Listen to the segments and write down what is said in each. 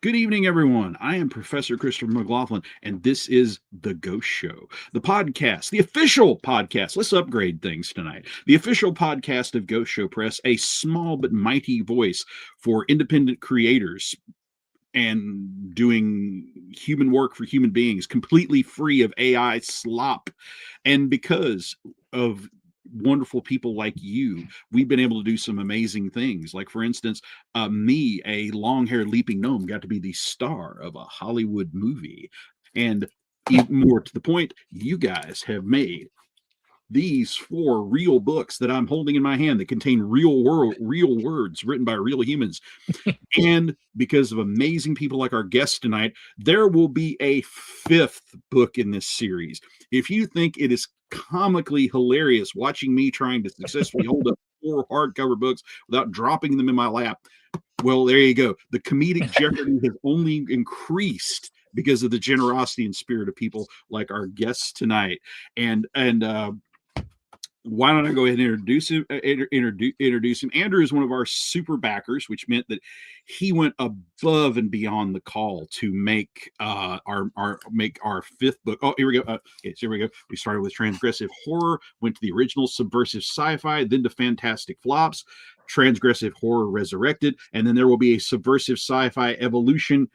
Good evening, everyone. I am Professor Christopher McGlothlin, and this is The Ghost Show, the podcast, the official podcast. Let's upgrade things tonight. The official podcast of Ghost Show Press, a small but mighty voice for independent creators and doing human work for human beings, completely free of AI slop. And because of wonderful people like you, we've been able to do some amazing things. Like, for instance, me, a long-haired leaping gnome, got to be the star of a Hollywood movie. And even more to the point, you guys have made these four real books that I'm holding in my hand that contain real words written by real humans. And because of amazing people like our guest tonight, there will be a fifth book in this series. If you think it is comically hilarious watching me trying to successfully hold up four hardcover books without dropping them in my lap, well, there you go. The comedic jeopardy has only increased because of the generosity and spirit of people like our guests tonight. And why don't I go ahead and introduce him? Introduce him. Andrew is one of our super backers, which meant that he went above and beyond the call to make our fifth book. Oh, here we go. Okay, so here we go. We started with transgressive horror, went to the original subversive sci-fi, then to fantastic flops, transgressive horror resurrected, and then there will be a subversive sci-fi evolution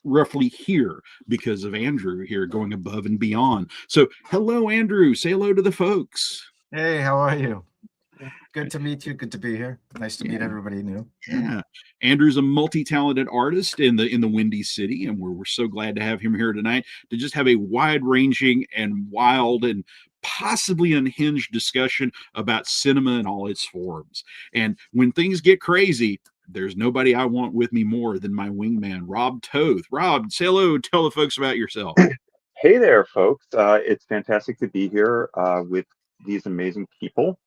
roughly here because of Andrew here going above and beyond. So hello, Andrew. Say hello to the folks. Hey, how are you? Good to meet you. Good to be here. Nice to meet everybody new. Yeah, Andrew's a multi-talented artist in the Windy City, and we're so glad to have him here tonight to just have a wide-ranging and wild and possibly unhinged discussion about cinema in all its forms. And when things get crazy, there's nobody I want with me more than my wingman, Rob Toth. Rob, say hello. Tell the folks about yourself. Hey there, folks. It's fantastic to be here with these amazing people,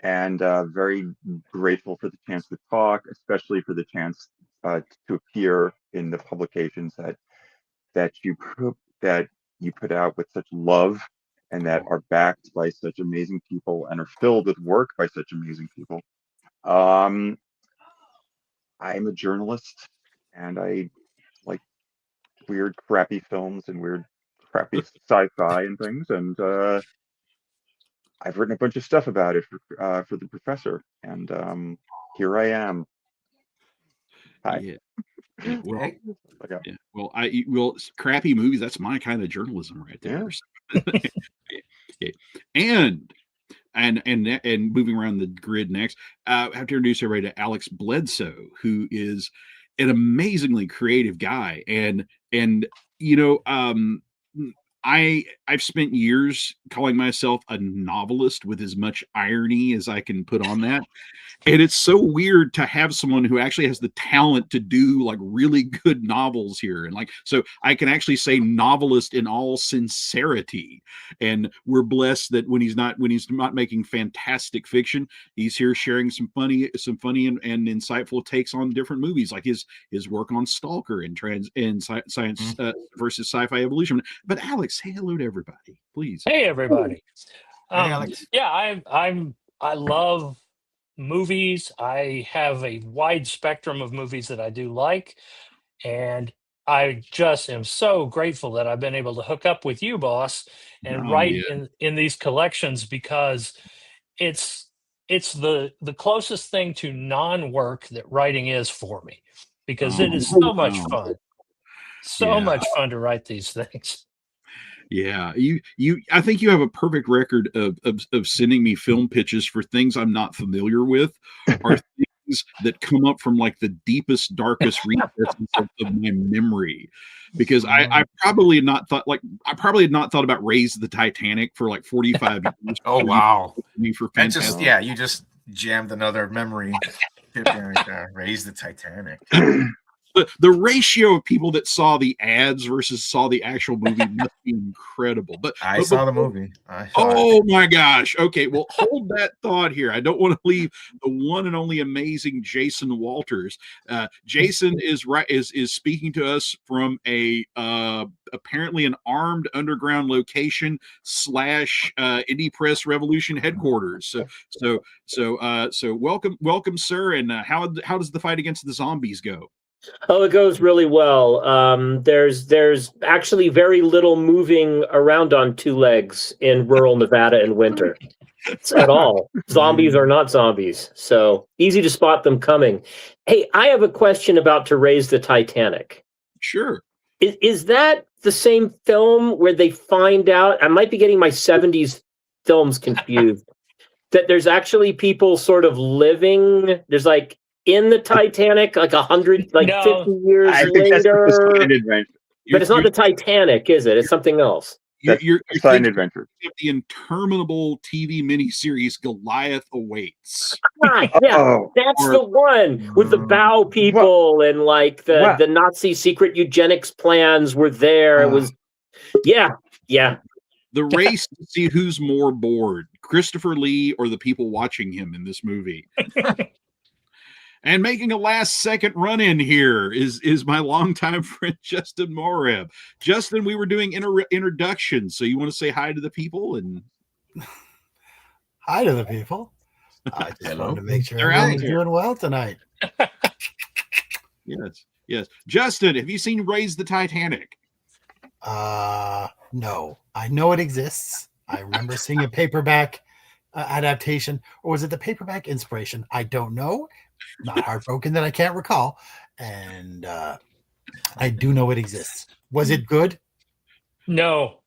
and very grateful for the chance to talk, especially for the chance to appear in the publications that you put out with such love, and that are backed by such amazing people and are filled with work by such amazing people. I'm a journalist, and I like weird, crappy films and weird, crappy sci-fi and things, and I've written a bunch of stuff about it for the professor, and here I am. Hi. Yeah. Yeah, well, Okay. yeah. Well, crappy movies. That's my kind of journalism right there. Yeah. And moving around the grid next, I have to introduce everybody to Alex Bledsoe, who is an amazingly creative guy, and you know, I've spent years calling myself a novelist with as much irony as I can put on that. And it's so weird to have someone who actually has the talent to do like really good novels here. And like, so I can actually say novelist in all sincerity. And we're blessed that when he's not making fantastic fiction, he's here sharing some funny and insightful takes on different movies, like his work on Stalker and science versus sci-fi evolution. But Alex, say hello to everybody, please. Hey, everybody. Hey, Alex. Yeah, I love movies. I have a wide spectrum of movies that I do like, and I just am so grateful that I've been able to hook up with you, boss, and Oh, write yeah. in these collections, because it's the closest thing to non-work that writing is for me, because it Oh, is so much wow. fun. So Yeah. much fun to write these things. Yeah, I think you have a perfect record of sending me film pitches for things I'm not familiar with, or things that come up from like the deepest, darkest recesses of my memory. Because I probably had not thought about Raise the Titanic for like 45 years. Oh, wow. Me for That fantastic. just, yeah, you just jammed another memory tip in right there. Raise the Titanic. The ratio of people that saw the ads versus saw the actual movie must be incredible. But I saw the movie. Oh my gosh. Okay, well, hold that thought here. I don't want to leave the one and only amazing Jason Walters. Jason is speaking to us from a apparently an armed underground location slash indie press revolution headquarters. So welcome, sir. And how does the fight against the zombies go? Oh, it goes really well. There's actually very little moving around on two legs in rural Nevada in winter. At all. Zombies are not zombies, so easy to spot them coming. Hey, I have a question about To Raise the Titanic. Sure. Is that the same film where they find out? I might be getting my 70s films confused. That there's actually people sort of living. There's like in the Titanic, like 100, like No. 50 years I think that's later. the Sign Adventure. But it's not the Titanic, is it? It's something else. You're Sign thinking Adventure. of the interminable TV miniseries Goliath Awaits. Right, yeah, Oh, that's the one with the bow people and like the Nazi secret eugenics plans were there. It was, yeah. The race to see who's more bored, Christopher Lee or the people watching him in this movie. And making a last-second run-in here is my longtime friend, Justin Moreb. Justin, we were doing introductions, so you want to say hi to the people? And hi to the people. I just wanted to make sure They're everyone's out there. doing well tonight. Yes. Justin, have you seen Raise the Titanic? No. I know it exists. I remember seeing a paperback adaptation, or was it the paperback inspiration? I don't know. Not heartbroken that I can't recall. And I do know it exists. Was it good? No.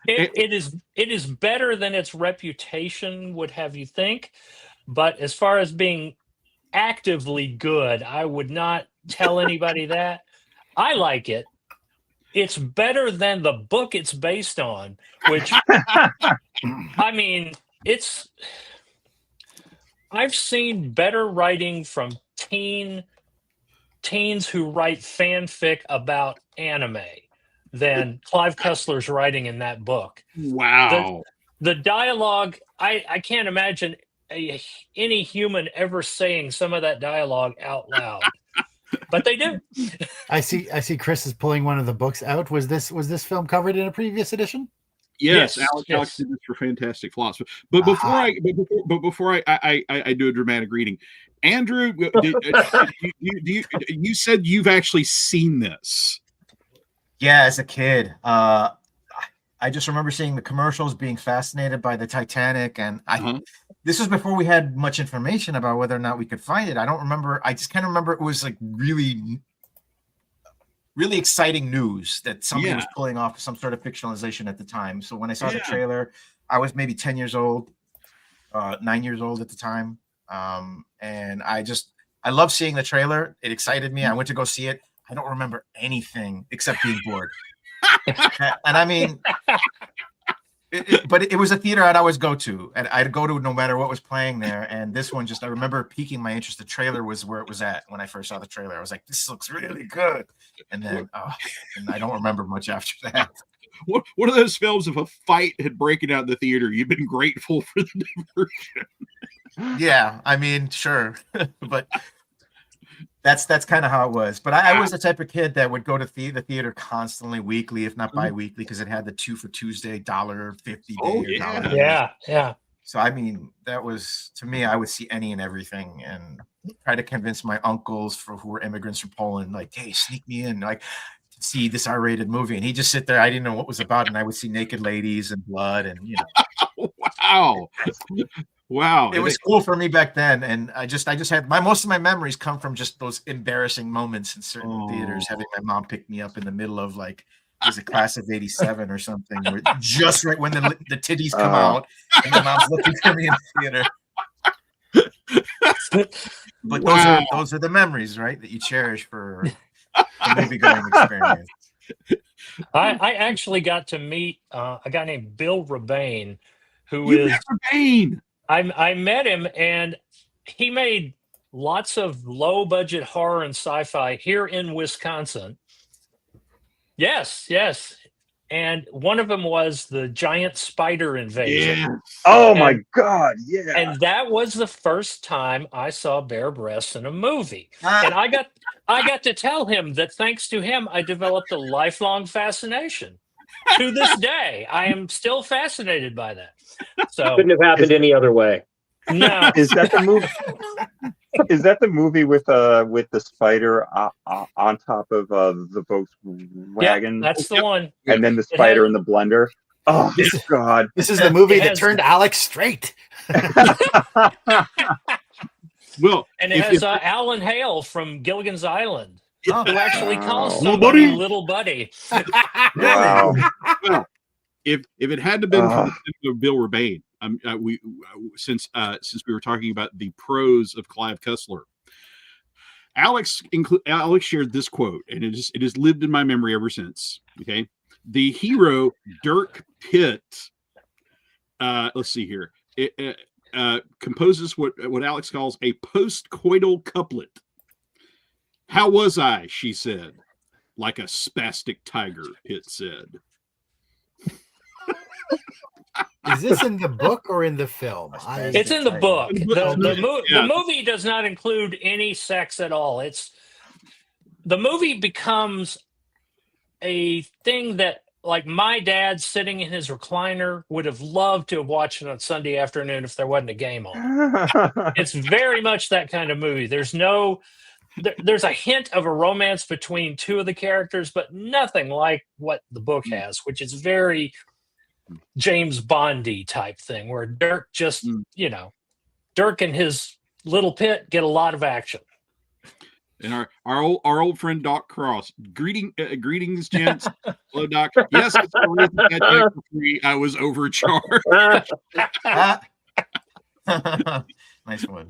It is better than its reputation would have you think, but as far as being actively good, I would not tell anybody that. I like it. It's better than the book it's based on, which I mean, I've seen better writing from teens who write fanfic about anime than Clive Cussler's writing in that book. Wow. The dialogue, I can't imagine any human ever saying some of that dialogue out loud. But they do. I see Chris is pulling one of the books out. Was this film covered in a previous edition? Yes, Yes, Alex did this for Fantastic Philosophy. But before I do a dramatic reading, Andrew, you said you've actually seen this. Yeah, as a kid, I just remember seeing the commercials, being fascinated by the Titanic, and this was before we had much information about whether or not we could find it. I don't remember. I just kind of remember it was like really, really exciting news that somebody was pulling off some sort of fictionalization at the time. So when I saw the trailer, I was maybe 10 years old, 9 years old at the time, and I love seeing the trailer. It excited me. I went to go see it. I don't remember anything except being bored. And I mean, but it was a theater I'd always go to, and I'd go to no matter what was playing there. And this one, I remember piquing my interest. The trailer was where it was at when I first saw the trailer. I was like, this looks really good. And then, and I don't remember much after that. One of those films, if a fight had broken out in the theater, you've been grateful for the diversion. Yeah, I mean, sure, but that's kind of how it was. But I was the type of kid that would go to the theater constantly, weekly, if not bi-weekly, because it had the 2 for Tuesday $1.50 day. Yeah. So I mean, that was, to me, I would see any and everything, and try to convince my uncles who were immigrants from Poland, like, hey, sneak me in, like, to see this R-rated movie. And he'd just sit there. I didn't know what it was about, and I would see naked ladies and blood, and Wow. It was cool for me back then, and I just had most of my memories come from just those embarrassing moments in certain theaters, having my mom pick me up in the middle of, like, was it Class of '87 or something, where just right when the titties come out, and my mom's looking for me in the theater. But those are the memories, right, that you cherish for the movie going experience. I actually got to meet a guy named Bill Rebane, Rebane. I met him, and he made lots of low-budget horror and sci-fi here in Wisconsin. Yes. And one of them was the giant spider invasion. Yeah. Oh my God! Yeah. And that was the first time I saw bare breasts in a movie. And I got to tell him that thanks to him, I developed a lifelong fascination. To this day, I am still fascinated by that. So Couldn't have happened any other way. no. Is that the movie? Is that the movie with the spider on top of the Volkswagen? That's the one. And then the spider in the blender. Oh God! This is the movie that has- turned Alex straight. Well, And it has Alan Hale from Gilligan's Island, who actually calls Wow. somebody little buddy. Wow. well, if it had to been for the cinema of Bill Rebane, since we were talking about the prose of Clive Cussler, Alex shared this quote, and it has lived in my memory ever since. Okay, the hero Dirk Pitt. Let's see here. Composes what Alex calls a post-coital couplet. How was I? She said, like a spastic tiger. Pitt said. Is this in the book or in the film? It's in the book. The Yeah. movie does not include any sex at all. The movie becomes a thing that, like, my dad sitting in his recliner would have loved to have watched it on Sunday afternoon if there wasn't a game on. It's very much that kind of movie. There's a hint of a romance between two of the characters, but nothing like what the book has, which is very James Bondy type thing, where Dirk just, Dirk and his little Pitt get a lot of action. And our old friend Doc Cross, greetings, gents. Hello, Doc. Yes, it's the reason I got for free. I was overcharged. Nice one.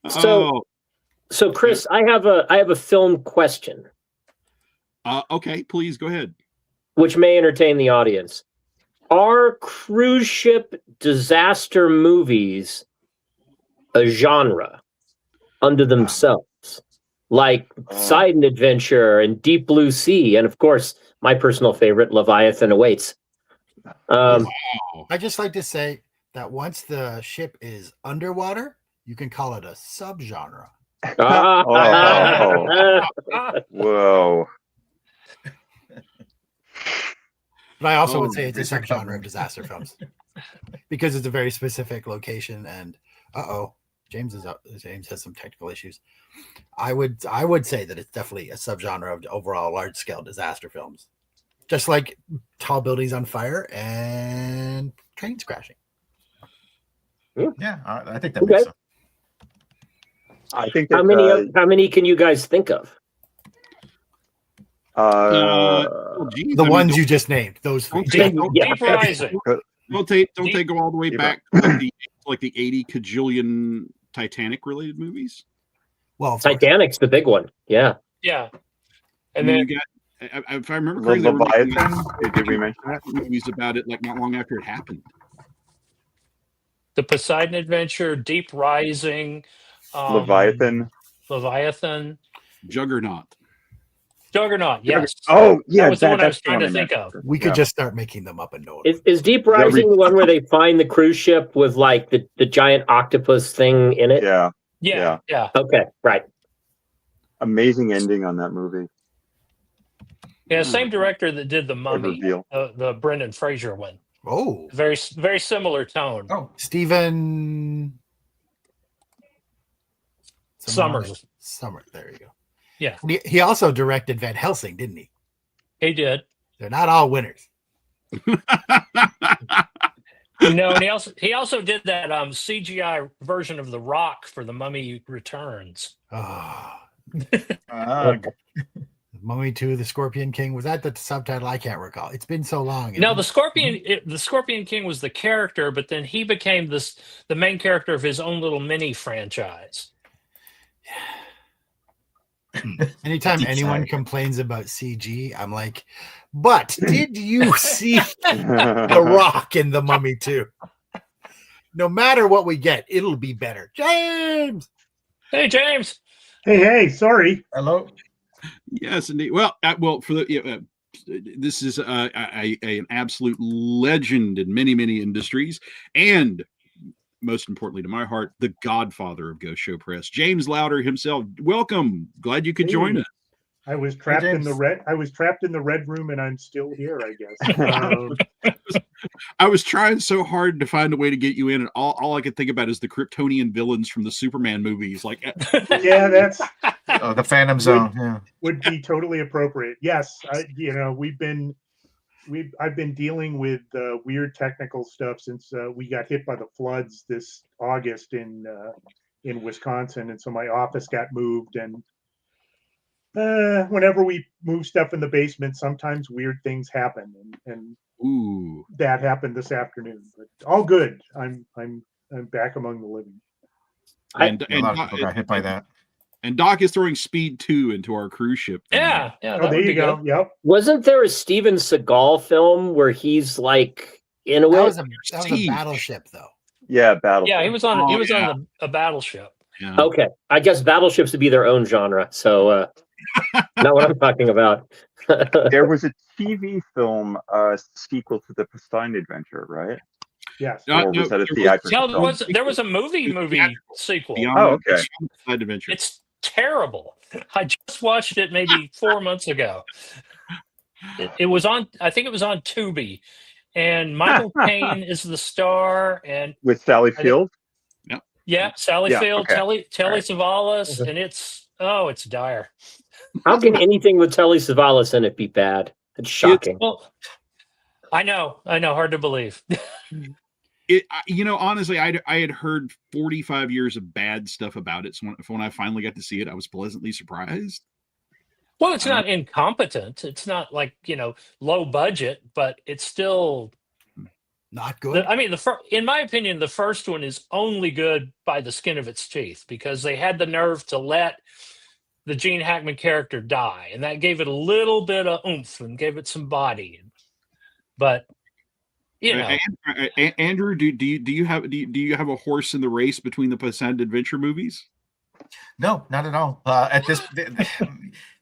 So Chris, I have a film question. Okay, please go ahead. Which may entertain the audience. Are cruise ship disaster movies a genre unto themselves? Like Poseidon Adventure and Deep Blue Sea, and of course, my personal favorite, Leviathan Awaits. Wow. I just like to say that once the ship is underwater, you can call it a subgenre. Whoa. But I also would say it's a subgenre of disaster films because it's a very specific location. And James has some technical issues. I would say that it's definitely a subgenre of overall large scale disaster films, just like tall buildings on fire and trains crashing. Yeah, I think that makes sense. I think that, how many can you guys think of? The ones you just named, those three. Deep Rising. Don't they go all the way back to like the 80 cajillion Titanic related movies? Well, Titanic's the big one. Yeah. Yeah. And then you got, if I remember correctly, Leviathan. Did we mention that? Movies about it like not long after it happened. The Poseidon Adventure, Deep Rising, Leviathan, Juggernaut, yes. Oh, yeah, that was the one I was that's trying to one I think meant. of. we could just start making them up and know it. Is Deep Rising the one where they find the cruise ship with like the giant octopus thing in it? Yeah. Okay, right. Amazing ending on that movie. Yeah, same director that did The Mummy, Reveal. the Brendan Fraser one. Oh, Very similar tone. Oh, Stephen Summers. There you go. Yeah. He also directed Van Helsing, didn't he? He did. They're not all winners. No, and he also did that CGI version of The Rock for The Mummy Returns. Mummy 2, The Scorpion King. Was that the subtitle? I can't recall. It's been so long. No, the Scorpion King was the character, but then he became the main character of his own little mini franchise. Anytime anyone complains about CG, I'm like, but did you see The Rock in The Mummy 2? No matter what we get, it'll be better. James! Hey, James! Hey, sorry. hello. Yes, indeed. Well, for the this is an absolute legend in many industries, and most importantly to my heart, the godfather of Ghost Show Press, James Lowder himself. Welcome. Glad you could join us. I was trapped in the red room, and I'm still here, I guess. I was trying so hard to find a way to get you in, and all I could think about is the Kryptonian villains from the Superman movies. Like, yeah, that's the Phantom Zone. Yeah, would be totally appropriate. Yes, I've been dealing with weird technical stuff since we got hit by the floods this August in Wisconsin, and so my office got moved. And whenever we move stuff in the basement, sometimes weird things happen, and ooh, that happened this afternoon. But all good. I'm back among the living. And a lot of people got hit by that. And Doc is throwing Speed 2 into our cruise ship. Yeah. Oh, there you go. Good. Yep. Wasn't there a Steven Seagal film where he's like in a way? That was a battleship, though. Yeah, battleship. Yeah, he was on a battleship. Yeah. Okay, I guess battleships would be their own genre. So, not what I'm talking about. There was a TV film sequel to the Poseidon Adventure, right? Yes. Or was that a theatrical film? There was a movie sequel. Oh, okay. Adventure. It's terrible. I just watched it maybe 4 months ago. It was on. I think it was on Tubi, and Michael Caine is the star, and with Sally Field. Yeah, Sally Field, okay. Telly Savalas, and it's dire. How can anything with Telly Savalas in it be bad? It's shocking. Well, I know, hard to believe. Honestly, I had heard 45 years of bad stuff about it. So when I finally got to see it, I was pleasantly surprised. Well, it's not incompetent. It's not like, low budget, but it's still not good. In my opinion, the first one is only good by the skin of its teeth because they had the nerve to let the Gene Hackman character die, and that gave it a little bit of oomph and gave it some body. But Andrew, do you have a horse in the race between the Poseidon Adventure movies? No, not at all. At this, the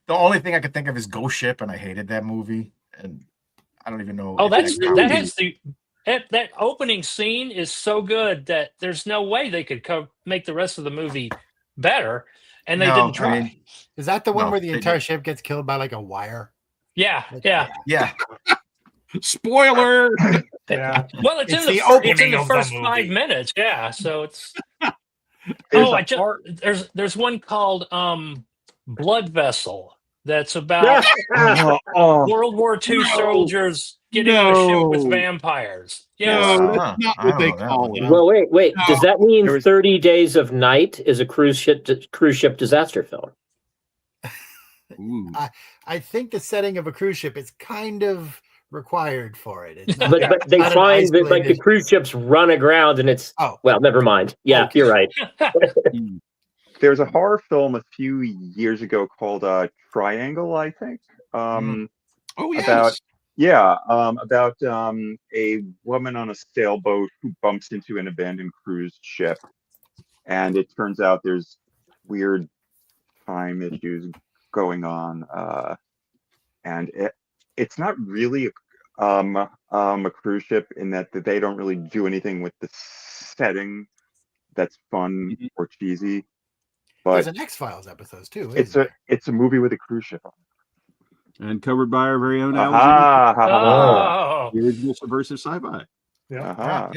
only thing I could think of is Ghost Ship, and I hated that movie, and I don't even know. Oh, that opening scene is so good that there's no way they could make the rest of the movie better, and they didn't try. Is that the one where the entire ship gets killed by like a wire? Yeah. Spoiler. Yeah. Well, it's in the first 5 minutes. Yeah, so it's. There's one called Blood Vessel that's about World War II soldiers getting on a ship with vampires. Yes. No, that's not what they call it. Well, wait. No. Does that mean 30 Days of Night is a cruise ship disaster film? I think the setting of a cruise ship is kind of required for it. It's not, but they find that like the cruise ships run aground and it's well, never mind. Yeah, okay. You're right. There's a horror film a few years ago called Triangle, I think. Oh yes. About a woman on a sailboat who bumps into an abandoned cruise ship, and it turns out there's weird time issues going on, and it's not really a cruise ship in that they don't really do anything with the setting that's fun or cheesy. But there's an X-Files episode too. It's a movie with a cruise ship on it. And covered by our very own the original subversive sci-fi. Yeah.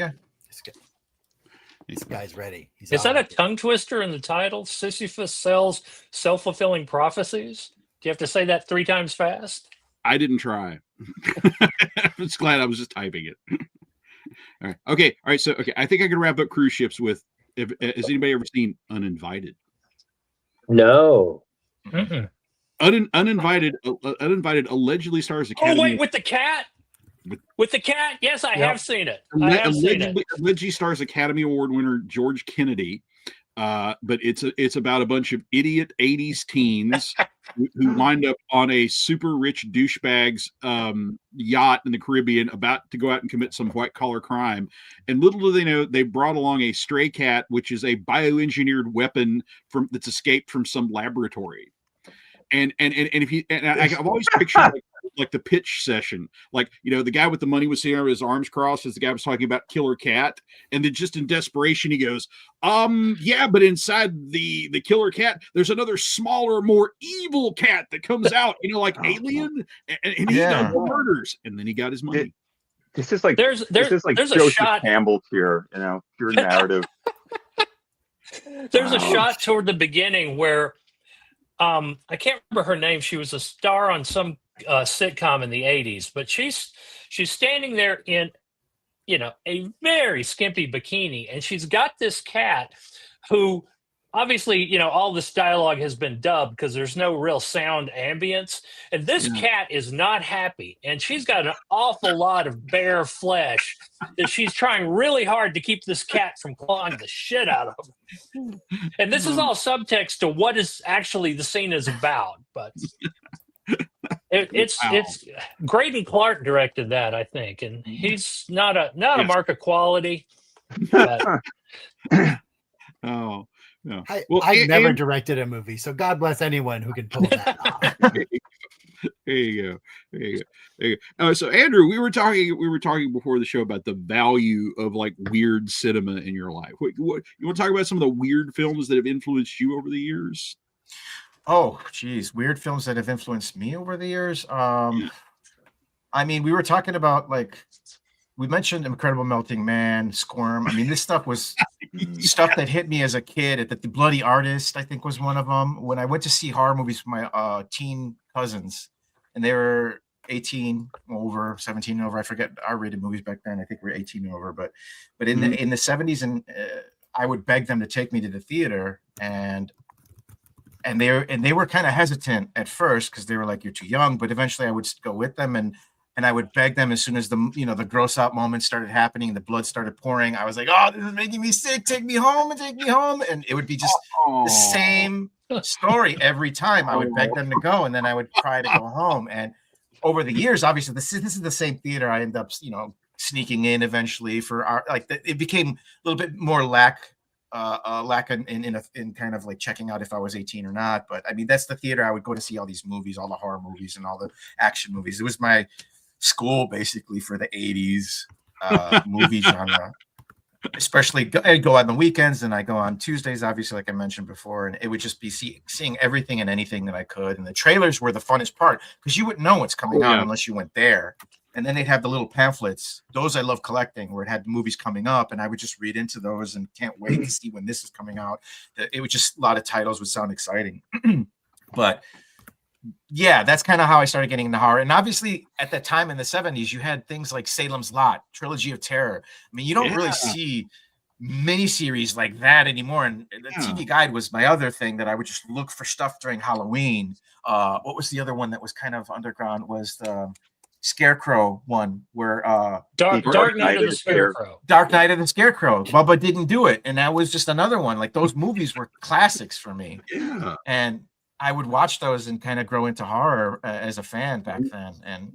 This guy's ready. Is that a tongue twister in the title? Sisyphus sells self-fulfilling prophecies. Do you have to say that 3 times fast? I didn't try. I'm just glad I was just typing it. All right. Okay. All right. So, I think I can wrap up cruise ships with, has anybody ever seen Uninvited? No. Uninvited allegedly stars Academy. Oh, wait, with the cat? With the cat? Yes, I have seen it. Allegedly stars Academy Award winner George Kennedy. But it's about a bunch of idiot 80s teens who wind up on a super rich douchebag's yacht in the Caribbean about to go out and commit some white collar crime. And little do they know, they brought along a stray cat, which is a bioengineered weapon that's escaped from some laboratory. And I've always pictured like the pitch session. Like, the guy with the money was sitting over his arms crossed as the guy was talking about Killer Cat. And then just in desperation, he goes, yeah, but inside the Killer Cat, there's another smaller, more evil cat that comes out, like Alien, and he does the murders. And then he got his money. This is like there's Joseph a shot. Campbell tier, pure narrative. There's a shot toward the beginning where I can't remember her name. She was a star on some sitcom in the 80s, but she's standing there in a very skimpy bikini, and she's got this cat who obviously, all this dialogue has been dubbed because there's no real sound ambience. And this cat is not happy. And she's got an awful lot of bare flesh that she's trying really hard to keep this cat from clawing the shit out of her. And this is all subtext to what is actually the scene is about. But it's Graydon Clark directed that, I think. And he's not a mark of quality. But oh. No. I've never directed a movie, so God bless anyone who can pull that off. There you go. So Andrew, we were talking before the show about the value of like weird cinema in your life. What you want to talk about some of the weird films that have influenced you over the years? Oh, geez, weird films that have influenced me over the years. I mean, we were talking about we mentioned Incredible Melting Man, Squirm. I mean, this stuff was stuff that hit me as a kid. The Bloody Artist, I think, was one of them. When I went to see horror movies with my teen cousins, and they were 18 over, 17 over. I forget R-rated movies back then. I think we were 18 over. But in the 70s, and I would beg them to take me to the theater, and they were kind of hesitant at first because they were like, "You're too young." But eventually, I would go with them, and I would beg them as soon as the gross out moments started happening, the blood started pouring. I was like, "Oh, this is making me sick. Take me home and take me home." And it would be just the same story every time. I would beg them to go, and then I would try to go home. And over the years, obviously, this is the same theater I end up, sneaking in eventually for our it became a little bit more lack in kind of like checking out if I was 18 or not. But I mean, that's the theater I would go to see all these movies, all the horror movies and all the action movies. It was my school basically for the 80s movie genre. Especially I'd go on the weekends, and I go on Tuesdays, obviously, like I mentioned before, and it would just be seeing everything and anything that I could. And the trailers were the funnest part because you wouldn't know what's coming out unless you went there. And then they'd have the little pamphlets. Those I love collecting, where it had the movies coming up, and I would just read into those and can't wait to see when this is coming out. It would just, a lot of titles would sound exciting. But yeah, that's kind of how I started getting into horror. And obviously, at that time in the 70s, you had things like Salem's Lot, Trilogy of Terror. I mean, you don't really see miniseries like that anymore. And the TV Guide was my other thing that I would just look for stuff during Halloween. What was the other one that was kind of underground? Was the Scarecrow one, where Dark Night of the Scarecrow. Dark Night of the Scarecrow. Bubba didn't do it, and that was just another one. Like, those movies were classics for me. Yeah. And I would watch those and kind of grow into horror as a fan back then. And,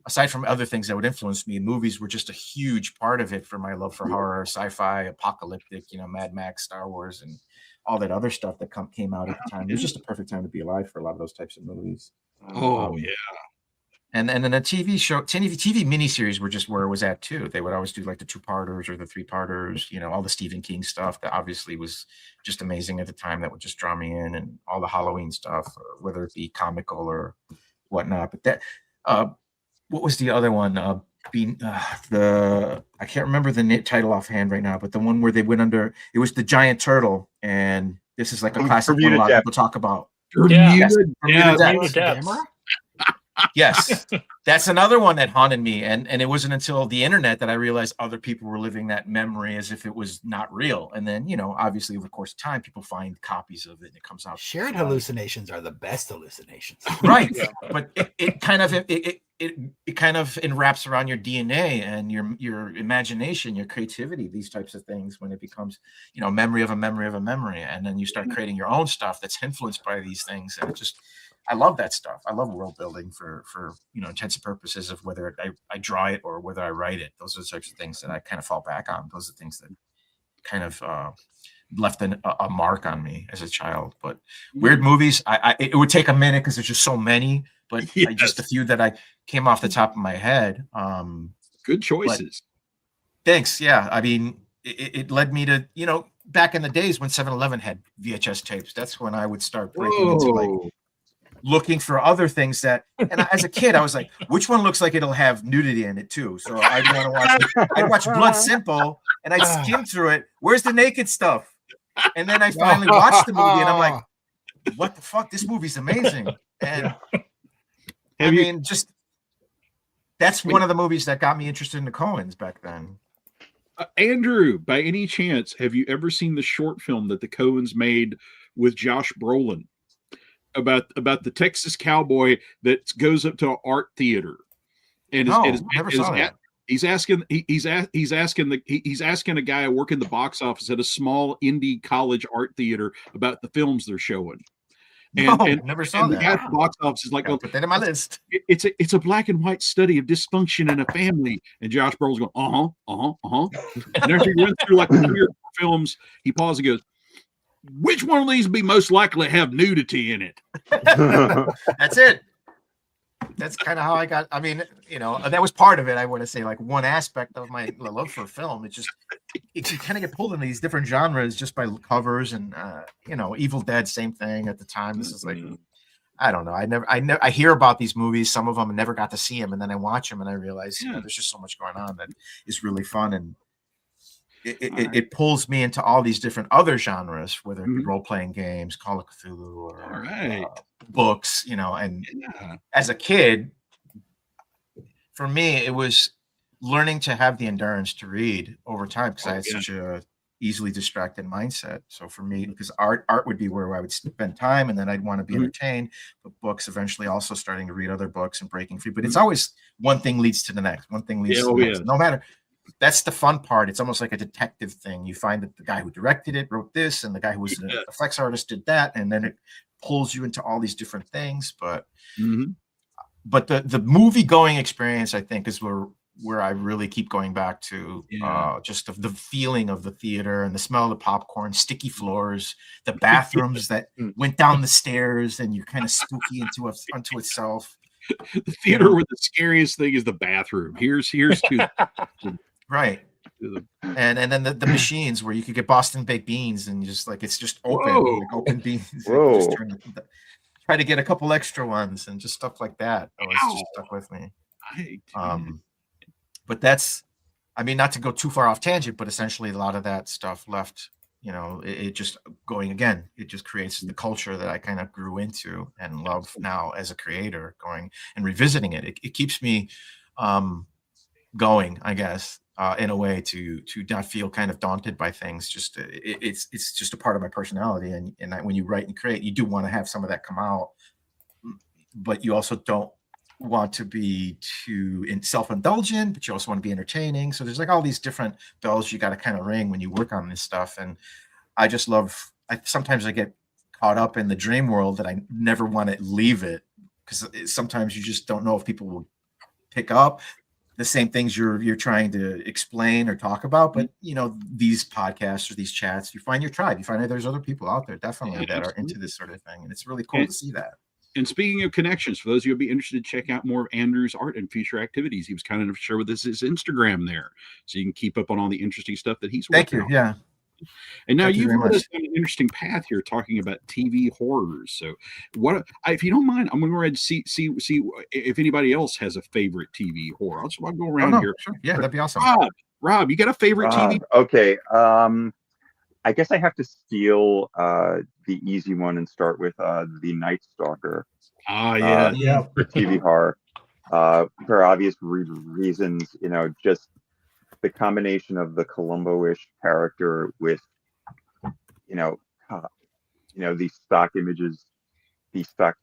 aside from other things that would influence me, movies were just a huge part of it for my love for horror, sci-fi, apocalyptic, Mad Max, Star Wars, and all that other stuff that came out at the time. It was just a perfect time to be alive for a lot of those types of movies. Oh, yeah. And then the TV miniseries were just where it was at too. They would always do like the 2-parters or the 3-parters, all the Stephen King stuff that obviously was just amazing at the time, that would just draw me in, and all the Halloween stuff, whether it be comical or whatnot. But that, what was the other one? I can't remember the title offhand right now, but the one where they went under, it was the giant turtle. And this is like a classic one a lot of people talk about. Bermuda Depths. Yes, that's another one that haunted me, and it wasn't until the internet that I realized other people were living that memory as if it was not real. And then, obviously, over the course of time, people find copies of it, and it comes out. Shared hallucinations are the best hallucinations, right? But it kind of enwraps around your DNA and your imagination, your creativity, these types of things. When it becomes, memory of a memory of a memory, and then you start creating your own stuff that's influenced by these things, and it just. I love that stuff. I love world building for intensive purposes of whether I draw it or whether I write it. Those are the types of things that I kind of fall back on. Those are things that kind of left a mark on me as a child. But weird movies, it would take a minute because there's just so many. but Yes. just a few that I came off the top of my head. Good choices. Thanks. Yeah. I mean, it led me to, back in the days when 7-Eleven had VHS tapes, that's when I would start breaking into like looking for other things that, and as a kid, I was like, which one looks like it'll have nudity in it too? So I'd watch Blood Simple and I'd skim through it. Where's the naked stuff? And then I finally watched the movie and I'm like, what the fuck? This movie's amazing. And that's one of the movies that got me interested in the Coens back then. Andrew, by any chance, have you ever seen the short film that the Coens made with Josh Brolin about the Texas cowboy that goes up to an art theater and he's asking a guy working the box office at a small indie college art theater about the films they're showing. And never saw that. The guy at the box office is like, well, put that in my list. It's a black and white study of dysfunction in a family. And Josh Brolin's going, And after he went through like 3 or 4 films, he pauses and goes, which one of these would be most likely to have nudity in it? That's it. That's kind of how I got. I mean, that was part of it. I want to say, like, one aspect of my love for film. It you kind of get pulled in these different genres just by covers, and Evil Dead, same thing at the time. This is like, I don't know. I hear about these movies. Some of them I never got to see them, and then I watch them and I realize there's just so much going on that is really fun, and it pulls me into all these different other genres, whether it be role-playing games, Call of Cthulhu, or books, and as a kid, for me, it was learning to have the endurance to read over time because I had such a easily distracted mindset. So for me, because art would be where I would spend time, and then I'd want to be entertained, but books eventually also starting to read other books and breaking free. But it's always one thing leads to the next, one thing leads to the next. No matter. That's the fun part. It's almost like a detective thing. You find that the guy who directed it wrote this, and the guy who was an effects artist did that, and then it pulls you into all these different things. But the movie going experience, I think, is where I really keep going back to just the feeling of the theater and the smell of the popcorn, sticky floors, the bathrooms that went down the stairs, and you're kind of spooky unto itself. The theater where the scariest thing is the bathroom. Here's to right. And then the machines where you could get Boston baked beans and it's just open, like open beans. Just try to get a couple extra ones and just stuff like that. It's just stuck with me. But that's, not to go too far off tangent, but essentially a lot of that stuff left, it just going again. It just creates the culture that I kind of grew into and love now as a creator, going and revisiting it. It keeps me going, I guess. In a way to not feel kind of daunted by things. Just it's just a part of my personality, and when you write and create, you do want to have some of that come out, but you also don't want to be too self-indulgent, but you also want to be entertaining. So there's like all these different bells you got to kind of ring when you work on this stuff, and I just love. Sometimes I get caught up in the dream world that I never want to leave it, because sometimes you just don't know if people will pick up the same things you're trying to explain or talk about. But these podcasts or these chats, you find your tribe. You find that there's other people out there definitely that are into this sort of thing, and it's really cool to see that. And speaking of connections, for those of you who'd be interested, check out more of Andrew's art and future activities. He was kind enough to share with us his Instagram there, so you can keep up on all the interesting stuff that he's working on. Yeah. And now you've led us down an interesting path here, talking about TV horrors. So, if you don't mind, I'm going to go ahead and see if anybody else has a favorite TV horror. I'll go around here. Sure. Yeah, that'd be awesome. Rob, you got a favorite TV? Okay. I guess I have to steal the easy one and start with the Night Stalker. For TV horror, for obvious reasons. Just the combination of the Columbo-ish character with, these stock images, these stock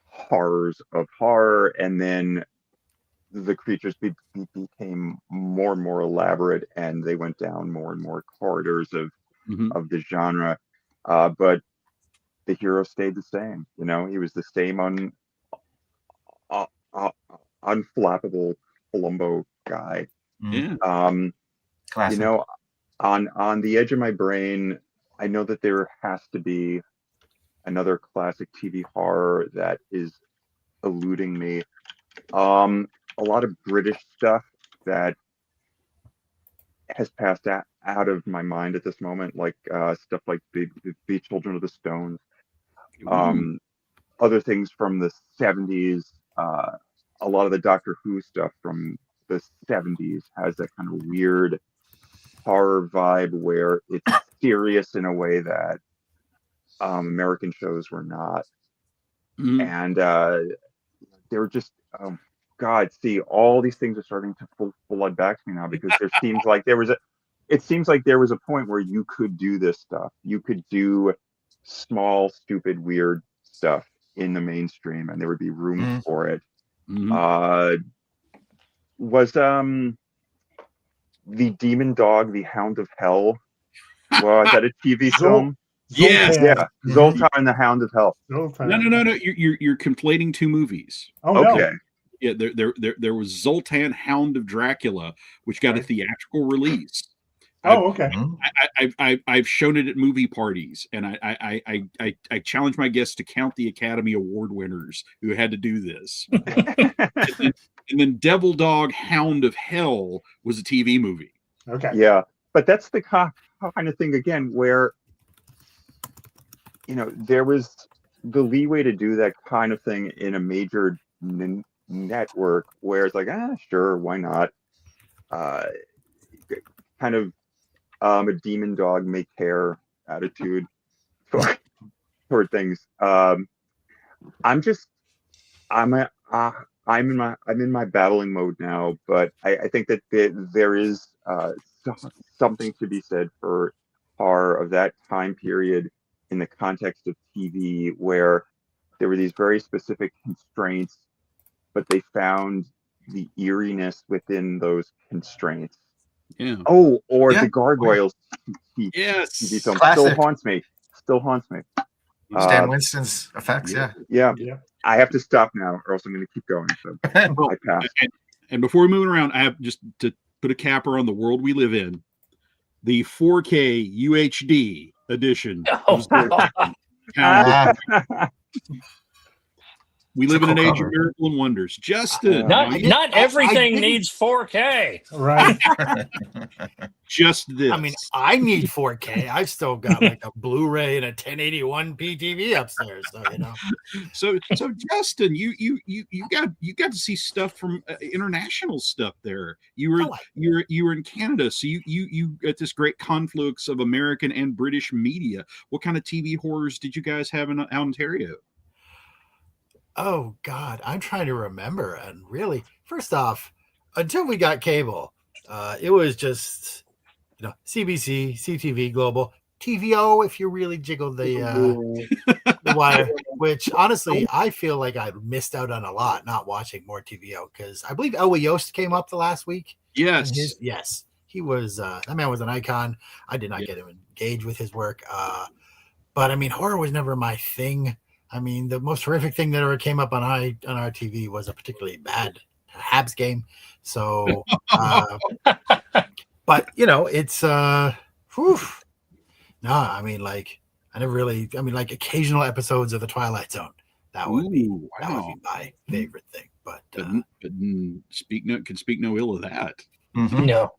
horrors of horror, and then the creatures became more and more elaborate, and they went down more and more corridors of the genre. But the hero stayed the same. He was the same unflappable Columbo guy. Yeah. On the edge of my brain, I know that there has to be another classic TV horror that is eluding me. A lot of British stuff that has passed out of my mind at this moment, like stuff like the Children of the Stones. Other things from the 70s, a lot of the Doctor Who stuff from the 70s has that kind of weird horror vibe where it's serious in a way that American shows were not. And they were just, God, see, all these things are starting to flood back to me now, because it seems like there was a point where you could do this stuff. You could do small, stupid, weird stuff in the mainstream, and there would be room for it. Was the Demon Dog, the Hound of Hell, was that a TV film? Yes. Yeah, Zoltan and the Hound of Hell. Zoltan. No. You're conflating two movies. Oh, Okay. no. Yeah, there was Zoltan, Hound of Dracula, which got a theatrical release. Oh, okay. I've shown it at movie parties, and I challenge my guests to count the Academy Award winners who had to do this. and then Devil Dog, Hound of Hell was a TV movie. Okay. Yeah, but that's the kind of thing again where, there was the leeway to do that kind of thing in a major network where it's like, sure, why not? Kind of a demon dog may care attitude toward things. I'm in my babbling mode now, but I think that there is something to be said for horror of that time period in the context of TV, where there were these very specific constraints, but they found the eeriness within those constraints. Yeah. Oh, or the Gargoyles TV film still haunts me. Stan Winston's effects, yeah. I have to stop now, or else I'm going to keep going. So I pass. And before we move around, I have just to put a capper on the world we live in. The 4K UHD edition. We live in an age of miracle and wonders. Justin. Not everything needs 4K. Right. Just this. I mean, I need 4K. I've still got like a Blu-ray and a 1080p TV upstairs, so So Justin, you got to see stuff from international stuff there. You were in Canada, so you got this great confluence of American and British media. What kind of TV horrors did you guys have in Ontario? Oh God, I'm trying to remember. And really, first off, until we got cable, it was just CBC, CTV, Global, TVO. If you really jiggle the wire, which honestly, I feel like I missed out on a lot not watching more TVO, because I believe Elway Yost came up the last week. Yes, yes, he was. That man was an icon. I did not get him engaged with his work, but I mean, horror was never my thing. I mean, the most horrific thing that ever came up on our TV was a particularly bad Habs game. So, but it's no. I mean, like like occasional episodes of the Twilight Zone. That would be my favorite thing. But speak no ill of that. Mm-hmm. No.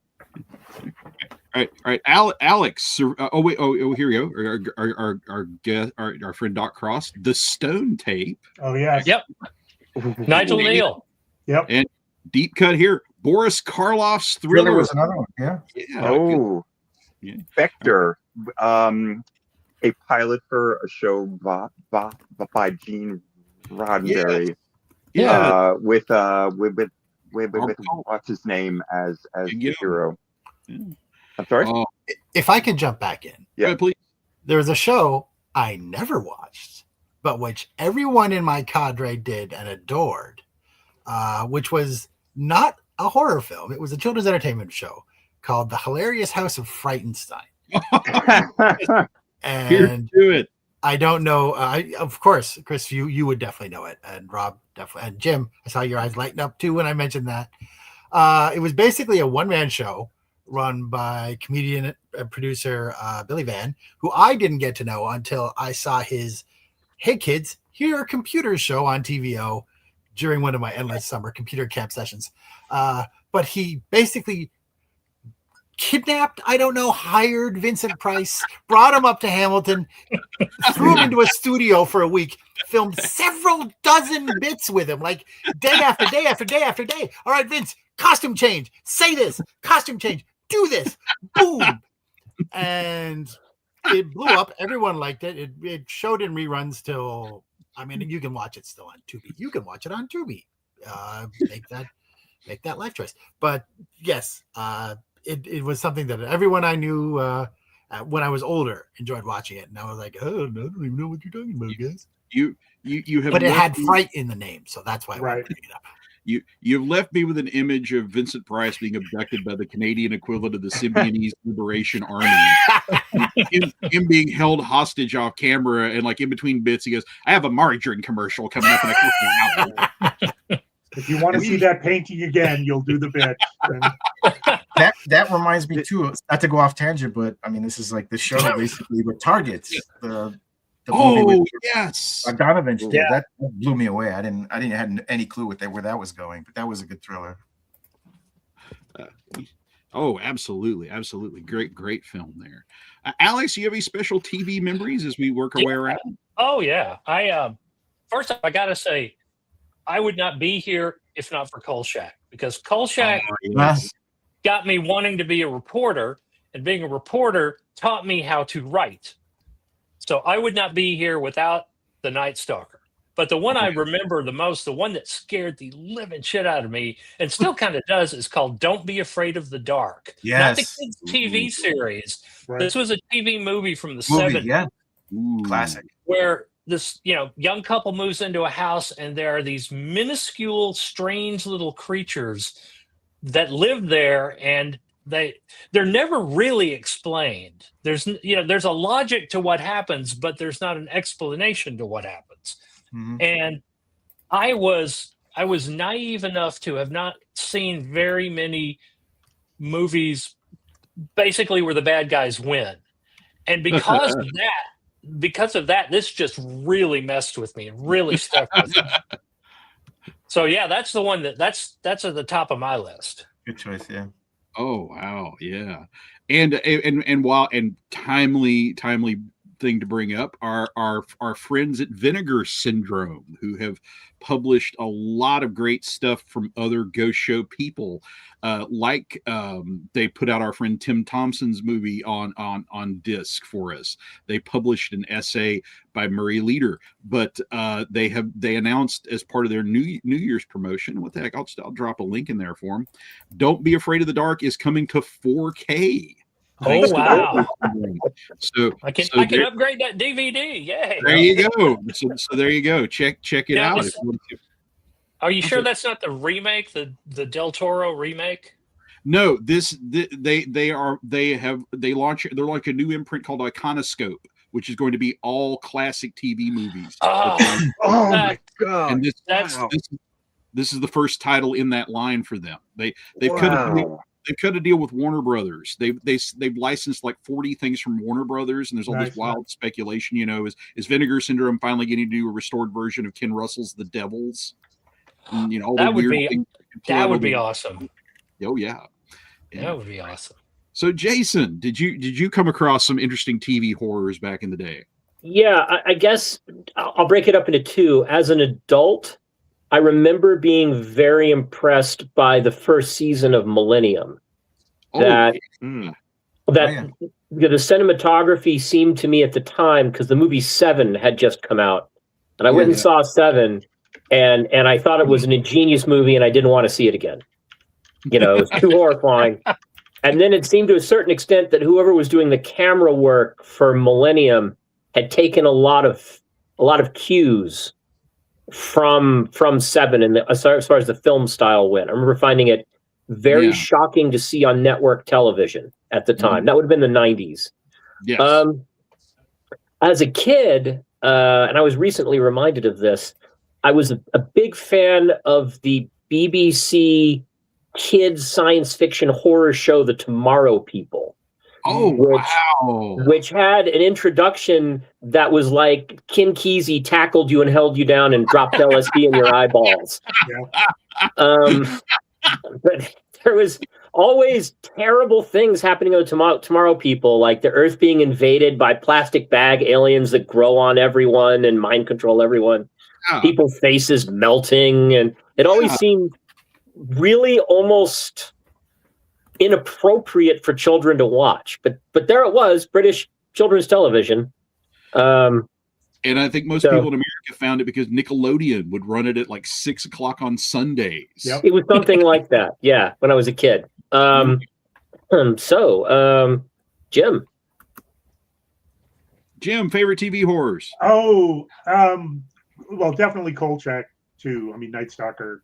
All right, Alex. Here we go. Our friend Doc Cross, the Stone Tape. Oh yes. Yep. Nigel Neal. Yep. And deep cut here, Boris Karloff's Thriller. Thriller was another one. Yeah. Oh. Yeah. Spectre. A pilot for a show by Gene Roddenberry. Yeah. With what's his name as the hero. Yeah. I'm sorry. If I can jump back in, Please. There was a show I never watched, but which everyone in my cadre did and adored, which was not a horror film. It was a children's entertainment show called The Hilarious House of Frightenstein. And Here to do it. I don't know. Of course, Chris, you would definitely know it, and Rob definitely, and Jim. I saw your eyes lighten up too when I mentioned that. It was basically a one-man show run by comedian and producer Billy Van, who I didn't get to know until I saw his "Hey Kids, Here Are Computers" show on TVO, during one of my endless summer computer camp sessions. But he basically kidnapped, hired Vincent Price, brought him up to Hamilton, threw him into a studio for a week, filmed several dozen bits with him, like day after day after day after day. All right, Vince, costume change, say this, costume change, do this, boom. And it blew up. Everyone liked it. It showed in reruns till, you can watch it still on Tubi. You can watch it on Tubi. Make that life choice. But yes, it was something that everyone I knew when I was older enjoyed watching it, and I was like, oh, I don't even know what you're talking about, guys. You have, but it had fright in the name, so that's why I Right. bring it up. You've left me with an image of Vincent Price being abducted by the Canadian equivalent of the Symbionese Liberation Army. him being held hostage off camera, and like in between bits, he goes, "I have a margarine commercial coming up in a couple of hours." If you want to see that painting again, you'll do the bit. And That reminds me too. Not to go off tangent, but this is like the show basically with Targets. The movie with yes, Donovan did. Yeah. That blew me away. I didn't have any clue where that was going, but that was a good thriller. Absolutely, great film there. Alex, you have any special TV memories as we work our way around? Oh yeah, I first off, I gotta say, I would not be here if not for Kolchak, because Kolchak got me wanting to be a reporter, and being a reporter taught me how to write. So I would not be here without The Night Stalker. But the one I remember the most, the one that scared the living shit out of me, and still kind of does, is called Don't Be Afraid of the Dark. Yes. Not the kids' TV series. Right. This was a TV movie from the 70s. Yeah. Classic. Where this young couple moves into a house, and there are these minuscule, strange little creatures that live there, and they're never really explained. There's a logic to what happens, but there's not an explanation to what happens. Mm-hmm. And I was naive enough to have not seen very many movies basically where the bad guys win. And because of that, this just really messed with me and really stuck with me. So yeah, that's the one that's at the top of my list. Good choice, yeah. Oh wow, yeah, and timely thing to bring up are our friends at Vinegar Syndrome, who have published a lot of great stuff from other Ghost Show people. They put out our friend Tim Thompson's movie on disc for us. They published an essay by Murray Leader, but they announced as part of their New Year's promotion. What the heck? I'll drop a link in there for them. Don't Be Afraid of the Dark is coming to 4K. Oh wow! So I can upgrade that DVD. Yay! There you go. So there you go. Check it out. Are you sure that's not the remake, the Del Toro remake? No, they're like a new imprint called Iconoscope, which is going to be all classic TV movies. Oh my god! And this is the first title in that line for them. They've cut a deal with Warner Brothers. They've licensed like 40 things from Warner Brothers, and there's all this wild speculation. Is Vinegar Syndrome finally getting to do a restored version of Ken Russell's The Devils? And, all that the would weird things be awesome. Oh yeah, that would be awesome. So Jason, did you come across some interesting TV horrors back in the day? Yeah, I guess I'll break it up into two. As an adult, I remember being very impressed by the first season of Millennium. The cinematography seemed to me at the time, because the movie Seven had just come out, and I went and saw Seven, and I thought it was an ingenious movie, and I didn't want to see it again. It was too horrifying. And then it seemed to a certain extent that whoever was doing the camera work for Millennium had taken a lot of cues from Seven, and as far as the film style went. I remember finding it very shocking to see on network television at the time. That would have been the 90s. Yes. As a kid, and I was recently reminded of this, I was a big fan of the BBC kids science fiction horror show, The Tomorrow People. Oh, wow. which had an introduction that was like Ken Kesey tackled you and held you down and dropped LSD in your eyeballs. But there was always terrible things happening to the tomorrow people, like the Earth being invaded by plastic bag aliens that grow on everyone and mind control everyone. Yeah. People's faces melting, and it always seemed really almost inappropriate for children to watch. But there it was, British children's television. And I think most people in America found it because Nickelodeon would run it at like 6 o'clock on Sundays. Yep. It was something like that. Yeah, when I was a kid. Jim, favorite TV horrors? Oh, well, definitely Kolchak too. I mean, Night Stalker,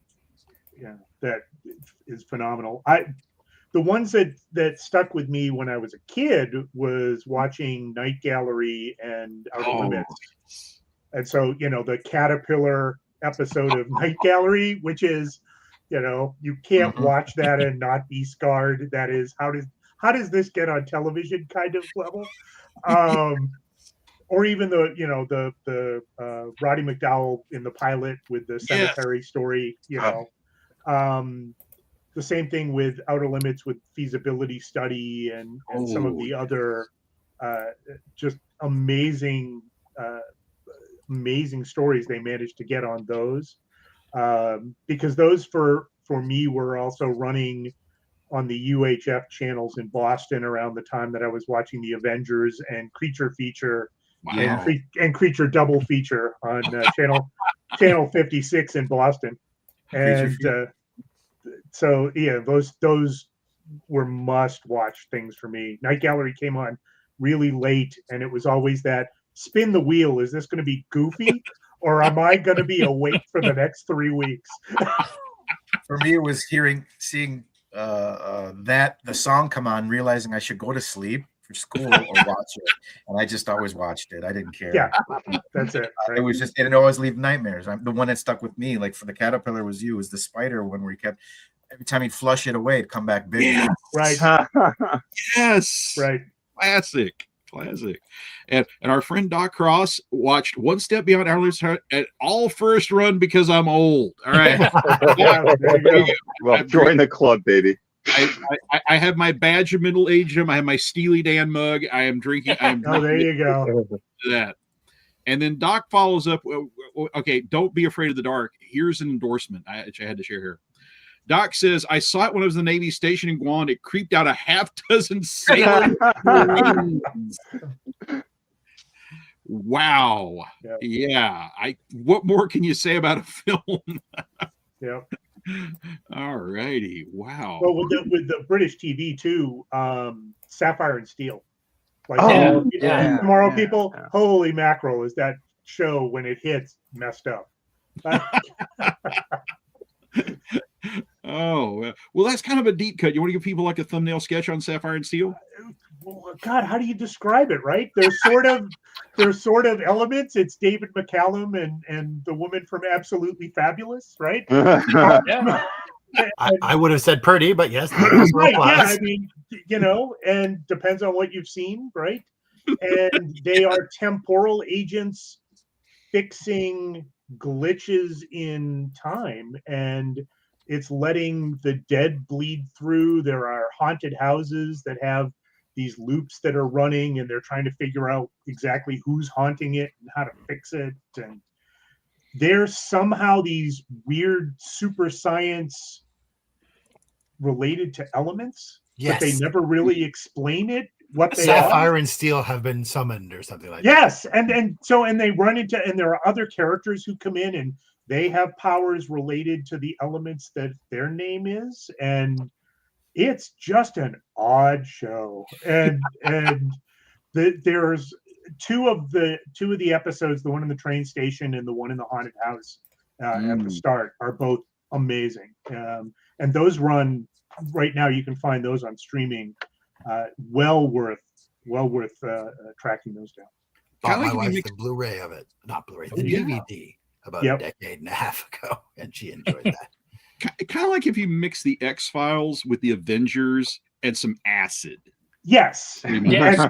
yeah, that is phenomenal. The ones that stuck with me when I was a kid was watching Night Gallery and Outer Limits. And so, the caterpillar episode of Night Gallery, which is, you can't watch that and not be scarred. That is, how does this get on television kind of level? Or even the Roddy McDowell in the pilot with the cemetery story, the same thing with Outer Limits with feasibility study and some of the other just amazing stories they managed to get on those. Because those for me were also running on the UHF channels in Boston around the time that I was watching the Avengers and Creature Feature and Creature Double Feature on channel 56 in Boston. And so yeah, those were must watch things for me. Night Gallery came on really late, and it was always that spin the wheel. Is this going to be goofy, or am I going to be awake for the next 3 weeks? For me, it was seeing the song come on, realizing I should go to sleep for school or watch it, and I just always watched it. I didn't care. Yeah, that's it. Right? It was just, it always leave nightmares. The one that stuck with me, like for the caterpillar, was the spider one where he kept, every time he'd flush it away, it'd come back big. Yeah. Right. Yes. Right. Classic. And our friend Doc Cross watched One Step Beyond Our Lives at all first run because I'm old. All right. There you go. Well, join the club, baby. I have my badge of middle age. I have my Steely Dan mug. I am drinking. There you go. That. And then Doc follows up. Okay, don't be afraid of the dark. Here's an endorsement I had to share here. Doc says, I saw it when I was in the Navy station in Guam. It creeped out a half dozen sailors. Wow. Yep. Yeah. What more can you say about a film? Yep. All righty. Wow. Well, with the British TV too, Sapphire and Steel. Like tomorrow, people, holy mackerel, is that show when it hits messed up. Oh, well, that's kind of a deep cut. You want to give people like a thumbnail sketch on Sapphire and Steel? Well, God, how do you describe it, right? There's sort of elements. It's David McCallum and the woman from Absolutely Fabulous, right? Yeah. I would have said pretty, but yes. Right, yeah, I mean, and depends on what you've seen, right? And they are temporal agents fixing glitches in time, and it's letting the dead bleed through. There are haunted houses that have these loops that are running, and they're trying to figure out exactly who's haunting it and how to fix it. And there's somehow these weird super science related to elements, but they never really explain it. What they Sapphire and Steel have been summoned or something like that. Yes, and they run into, and there are other characters who come in and they have powers related to the elements that their name is, and it's just an odd show. And there's two of the episodes, the one in the train station and the one in the haunted house at the start, are both amazing. And those run right now. You can find those on streaming. Well worth tracking those down. Bought my wife the Blu-ray of it, not Blu-ray, the DVD about a decade and a half ago, and she enjoyed that. Kind of like if you mix the X-Files with the Avengers and some acid. Yes. Yes.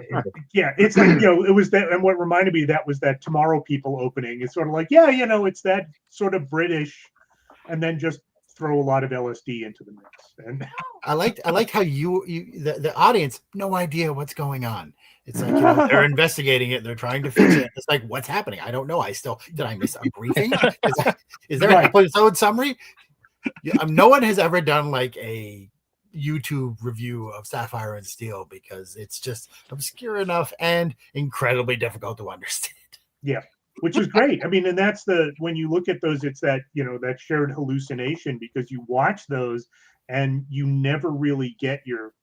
Yeah, it's like, it was that, and what reminded me of that was that Tomorrow People opening. It's sort of like, yeah, it's that sort of British, and then just throw a lot of LSD into the mix. And I like how the audience, no idea what's going on. It's like, they're investigating it, they're trying to fix it. It's like, what's happening? I don't know. Did I miss a briefing? Is there an episode summary? No one has ever done like a YouTube review of Sapphire and Steel because it's just obscure enough and incredibly difficult to understand. Yeah, which is great. I mean, and that's when you look at those, it's that, that shared hallucination, because you watch those and you never really get your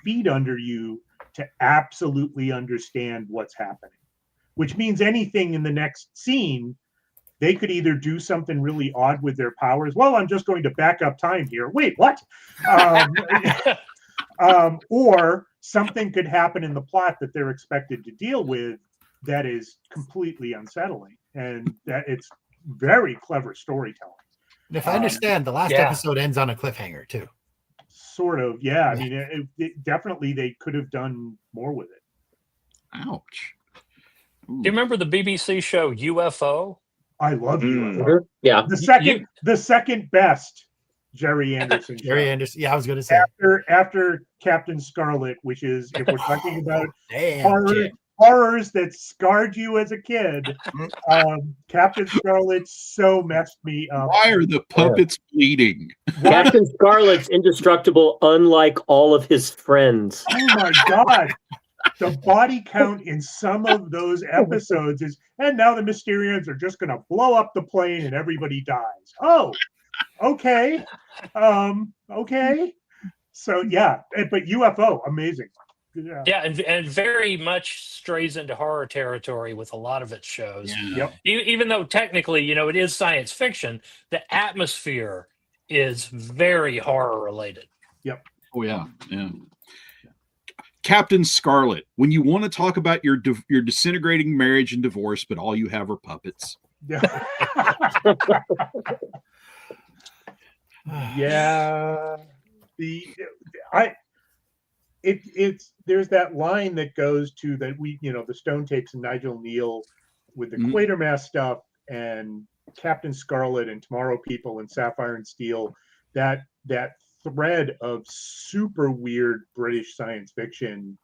feet under you to absolutely understand what's happening, which means anything in the next scene, they could either do something really odd with their powers. Well, I'm just going to back up time here. Wait, what? Or something could happen in the plot that they're expected to deal with that is completely unsettling. And that it's very clever storytelling. And if I understand, the last episode ends on a cliffhanger too. Sort of, yeah. I mean, it definitely they could have done more with it. Ouch. Do you remember the BBC show UFO? I love UFO. Yeah. The second best Jerry Anderson show. Jerry Anderson. Yeah, I was going to say after Captain Scarlet, which is, if we're talking about horrors that scarred you as a kid, Captain Scarlet so messed me up. Why are the puppets bleeding? Captain Scarlet's indestructible, unlike all of his friends. Oh my God. The body count in some of those episodes is, and now the Mysterians are just going to blow up the plane and everybody dies. Oh, okay. Okay. So, yeah, but UFO, amazing. Yeah, and very much strays into horror territory with a lot of its shows. Yep. Even though technically, it is science fiction, the atmosphere is very horror related. Yep. Oh, yeah. Yeah. Captain Scarlet, when you want to talk about your disintegrating marriage and divorce, but all you have are puppets. Yeah. Yeah. There's that line that goes to that the Stone Tapes and Nigel Neal with the Quatermass stuff and Captain Scarlet and Tomorrow People and Sapphire and Steel, that thread of super weird British science fiction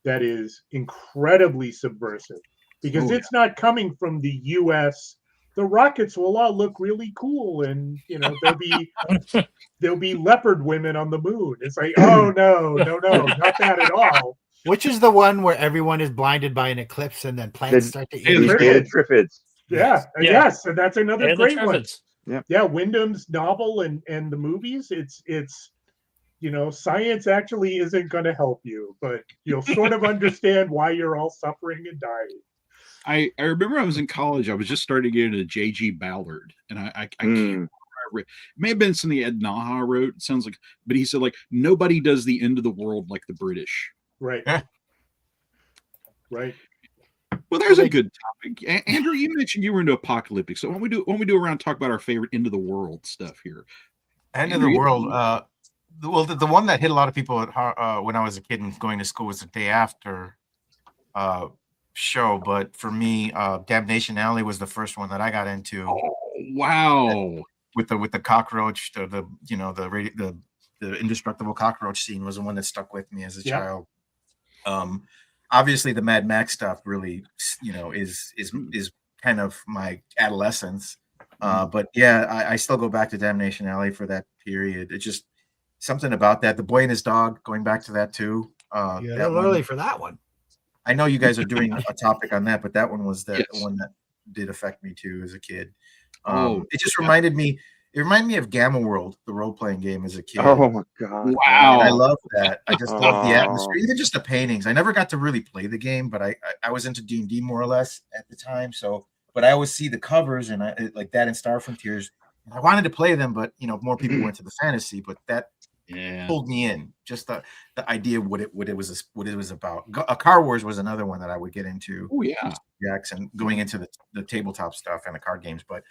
that is incredibly subversive, because it's not coming from the US. The rockets will all look really cool, and there'll be leopard women on the moon. It's like, oh no, not that at all. Which is the one where everyone is blinded by an eclipse and then plants start to eat? The Triffids. Yeah. Yes, and that's another And great one. Yeah, Wyndham's novel and the movies, it's science actually isn't going to help you, but you'll sort of understand why you're all suffering and dying. I remember I was in college. I was just starting to get into J.G. Ballard, and I can't remember. It may have been something Ed Naha wrote. It sounds like, but he said nobody does the end of the world like the British. Right. Right. Well, there's a good topic. Andrew, you mentioned you were into apocalyptic. So when we do around talk about our favorite end of the world stuff here. End of the world. Well, the one that hit a lot of people when I was a kid and going to school was the Day After show. But for me, Damnation Alley was the first one that I got into. Oh, wow! With the cockroach, the indestructible cockroach scene was the one that stuck with me as a child. Obviously, the Mad Max stuff really, is kind of my adolescence. But yeah, I still go back to Damnation Alley for that period. It's just something about that. The Boy and His Dog, going back to that too. Yeah, a little early for that one. I know you guys are doing a topic on that, but that one was the one that did affect me too as a kid. It just reminded me. It reminded me of Gamma World, the role-playing game as a kid. Oh my God! Wow, and I love that. I just love the atmosphere, even just the paintings. I never got to really play the game, but I was into D&D more or less at the time. So, but I always see the covers and I like that in Star Frontiers. And I wanted to play them, but more people went to the fantasy. But that pulled me in. Just the idea of what it was about. Car Wars was another one that I would get into. Oh yeah, Jackson going into the tabletop stuff and the card games, but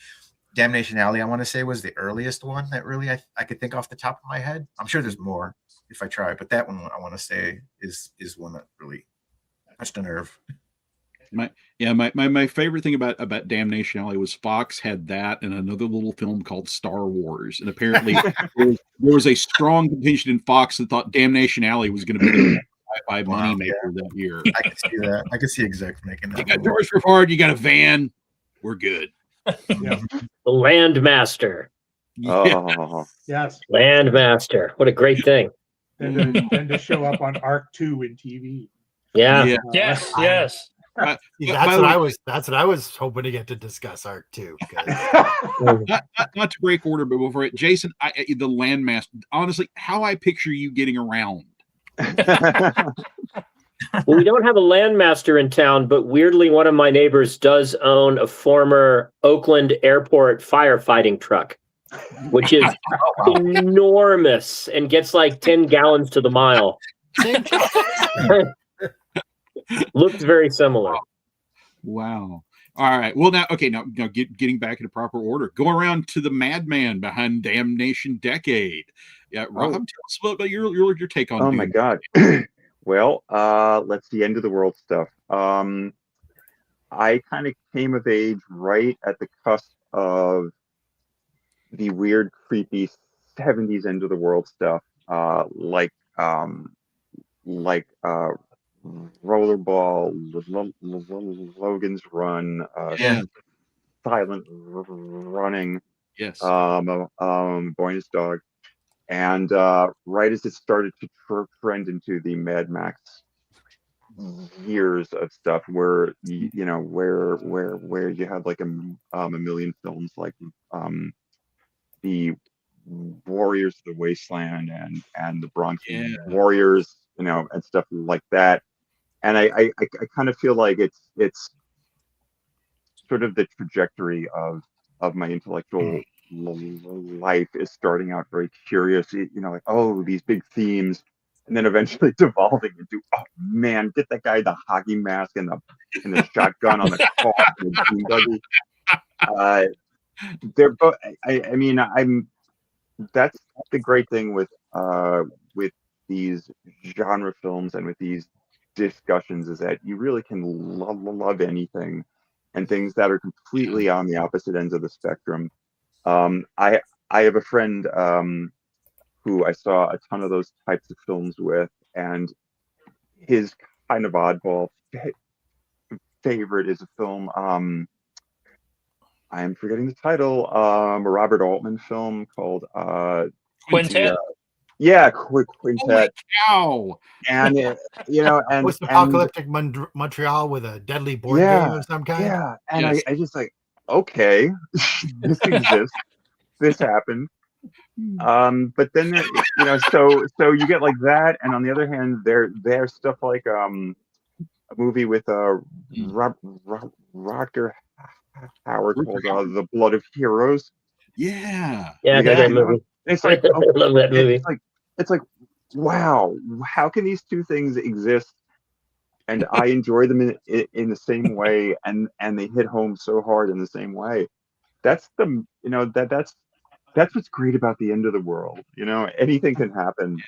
Damnation Alley, I want to say, was the earliest one that really I could think off the top of my head. I'm sure there's more if I try, but that one I want to say is one that really touched a nerve. My favorite thing about Damnation Alley was Fox had that and another little film called Star Wars, and apparently there was a strong contingent in Fox that thought Damnation Alley was going to be the sci-fi moneymaker that year. I could see that. I could see execs making that. You got George Rivard, you got a van, we're good. Yeah. The Landmaster. Oh, Yes. Landmaster. What a great thing. And to show up on Arc 2 in TV. Yeah. Yes, yes. See, that's what I was hoping to get to discuss Arc 2. Not to break order, but before it, Jason, the Landmaster. Honestly, how I picture you getting around. Well, we don't have a Landmaster in town, but weirdly, one of my neighbors does own a former Oakland Airport firefighting truck, which is enormous and gets like 10 gallons to the mile. Looks very similar. Wow. All right. Well, now getting back into proper order. Go around to the madman behind Damnation Decade. Yeah, Rob, tell us about your take on. Oh my God. Well, let's see, end of the world stuff. I kind of came of age right at the cusp of the weird, creepy 70s end of the world stuff, like Rollerball, Logan's Run, Silent Running, yes, Boyness Dog, and right as it started to trend into the Mad Max years of stuff, where where you had like a million films like the Warriors of the Wasteland and the Bronx Warriors, and stuff like that. And I kind of feel like it's sort of the trajectory of my intellectual life is starting out very curious, like, oh, these big themes, and then eventually devolving into, oh man, get that guy the hockey mask and the shotgun on the car and the buggy. They're both. I mean, that's the great thing with these genre films and with these discussions, is that you really can love anything, and things that are completely on the opposite ends of the spectrum. I have a friend who I saw a ton of those types of films with, and his kind of oddball favorite is a film. I'm forgetting the title. A Robert Altman film called Quintet. Quintet. Holy cow! And and post-apocalyptic Montreal with a deadly board game of some kind. Yeah, and I just like, okay, this exists, this happened. But then so you get like that, and on the other hand, there's stuff like a movie with Roger Howard called The Blood of Heroes. Yeah, great movie. It's like, I love that movie. It's like, wow, how can these two things exist? And I enjoy them in the same way, and they hit home so hard in the same way. That's that's what's great about the end of the world. Anything can happen.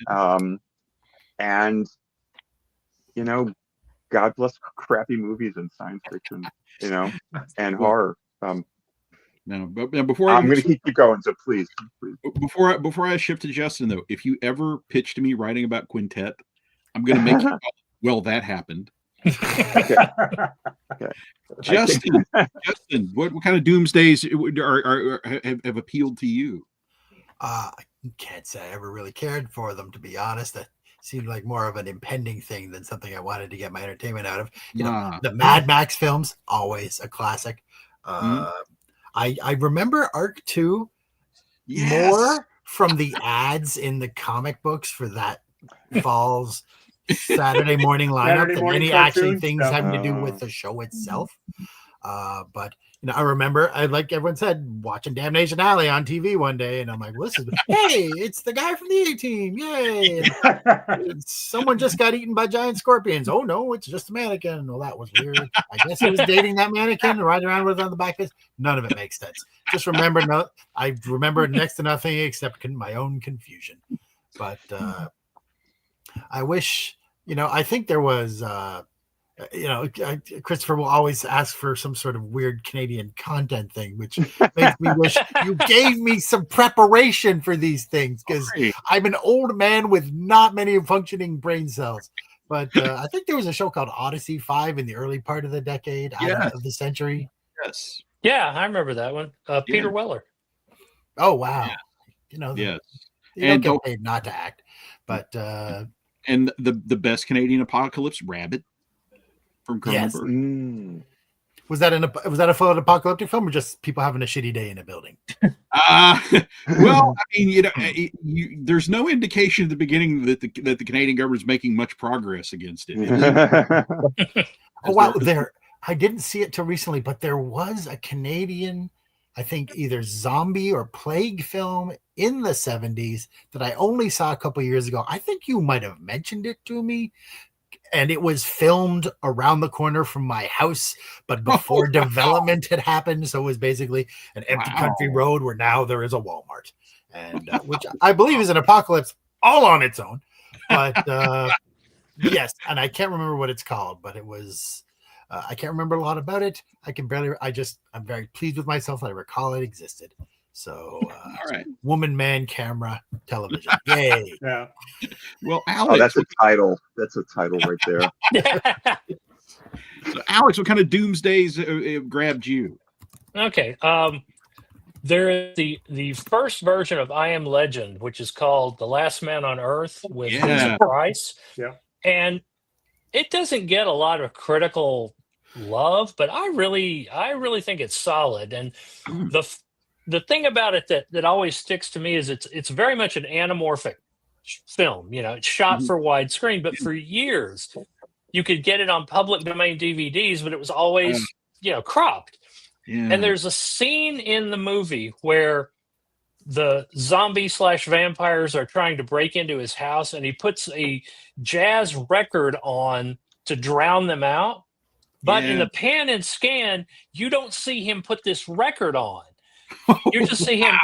And God bless crappy movies and science fiction, and horror. But before I'm going to keep going, so please. Before I shift to Justin, though, if you ever pitch to me writing about Quintet, I'm going to make you. Well, that happened. Okay. Justin, what kind of doomsdays have appealed to you? I can't say I ever really cared for them, to be honest. It seemed like more of an impending thing than something I wanted to get my entertainment out of. The Mad Max films, always a classic. I remember Arc 2 more from the ads in the comic books for that fall's Saturday morning lineup than any actually things having to do with the show itself. But I remember, like everyone said, watching Damnation Alley on TV one day, and I'm like, listen, hey, it's the guy from the A-Team, yay! And someone just got eaten by giant scorpions. Oh no, it's just a mannequin. Well, that was weird. I guess he was dating that mannequin and riding around with it on the back. None of it makes sense. Just remember, I remember next to nothing except my own confusion. But I wish, I think there was. Christopher will always ask for some sort of weird Canadian content thing, which makes me wish you gave me some preparation for these things, because I'm an old man with not many functioning brain cells. But I think there was a show called Odyssey 5 in the early part of the decade, of the century. Yes. Yeah, I remember that one. Peter Weller. Oh, wow. Yeah. You don't get paid not to act. But and the best Canadian apocalypse, Rabbit. From Cronenberg. Was that a full apocalyptic film, or just people having a shitty day in a building? Well, I mean, there's no indication at the beginning that the Canadian government is making much progress against it. Oh wow, I didn't see it till recently, but there was a Canadian, I think either zombie or plague film in the 70s that I only saw a couple years ago. I think you might have mentioned it to me. And it was filmed around the corner from my house, but before development had happened. So it was basically an empty country road where now there is a Walmart, and which I believe is an apocalypse all on its own. But yes, and I can't remember what it's called, but it was. I can't remember a lot about it. I'm very pleased with myself that I recall it existed. So, all right, woman, man, camera, television. Yay. Yeah. Well, Alex. That's a title. That's a title right there. So, Alex, what kind of doomsdays grabbed you? Okay. There is the first version of I Am Legend, which is called The Last Man on Earth with Vincent Price. Yeah. And it doesn't get a lot of critical love, but I really think it's solid. And the thing about it that always sticks to me is it's very much an anamorphic film. It's shot for widescreen, but for years you could get it on public domain DVDs, but it was always cropped. Yeah. And there's a scene in the movie where the zombie/vampires are trying to break into his house, and he puts a jazz record on to drown them out. But in the pan and scan, you don't see him put this record on. You just see him.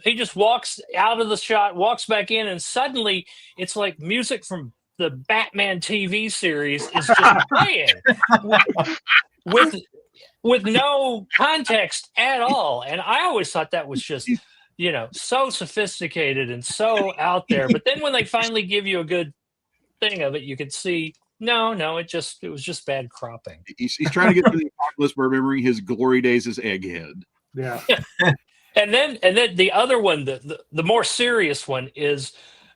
He just walks out of the shot, walks back in, and suddenly it's like music from the Batman TV series is just playing with no context at all. And I always thought that was just so sophisticated and so out there. But then when they finally give you a good thing of it, you could see no, it was just bad cropping. He's trying to get to the apocalypse by remembering his glory days as Egghead. Yeah. And then the other one, the more serious one, is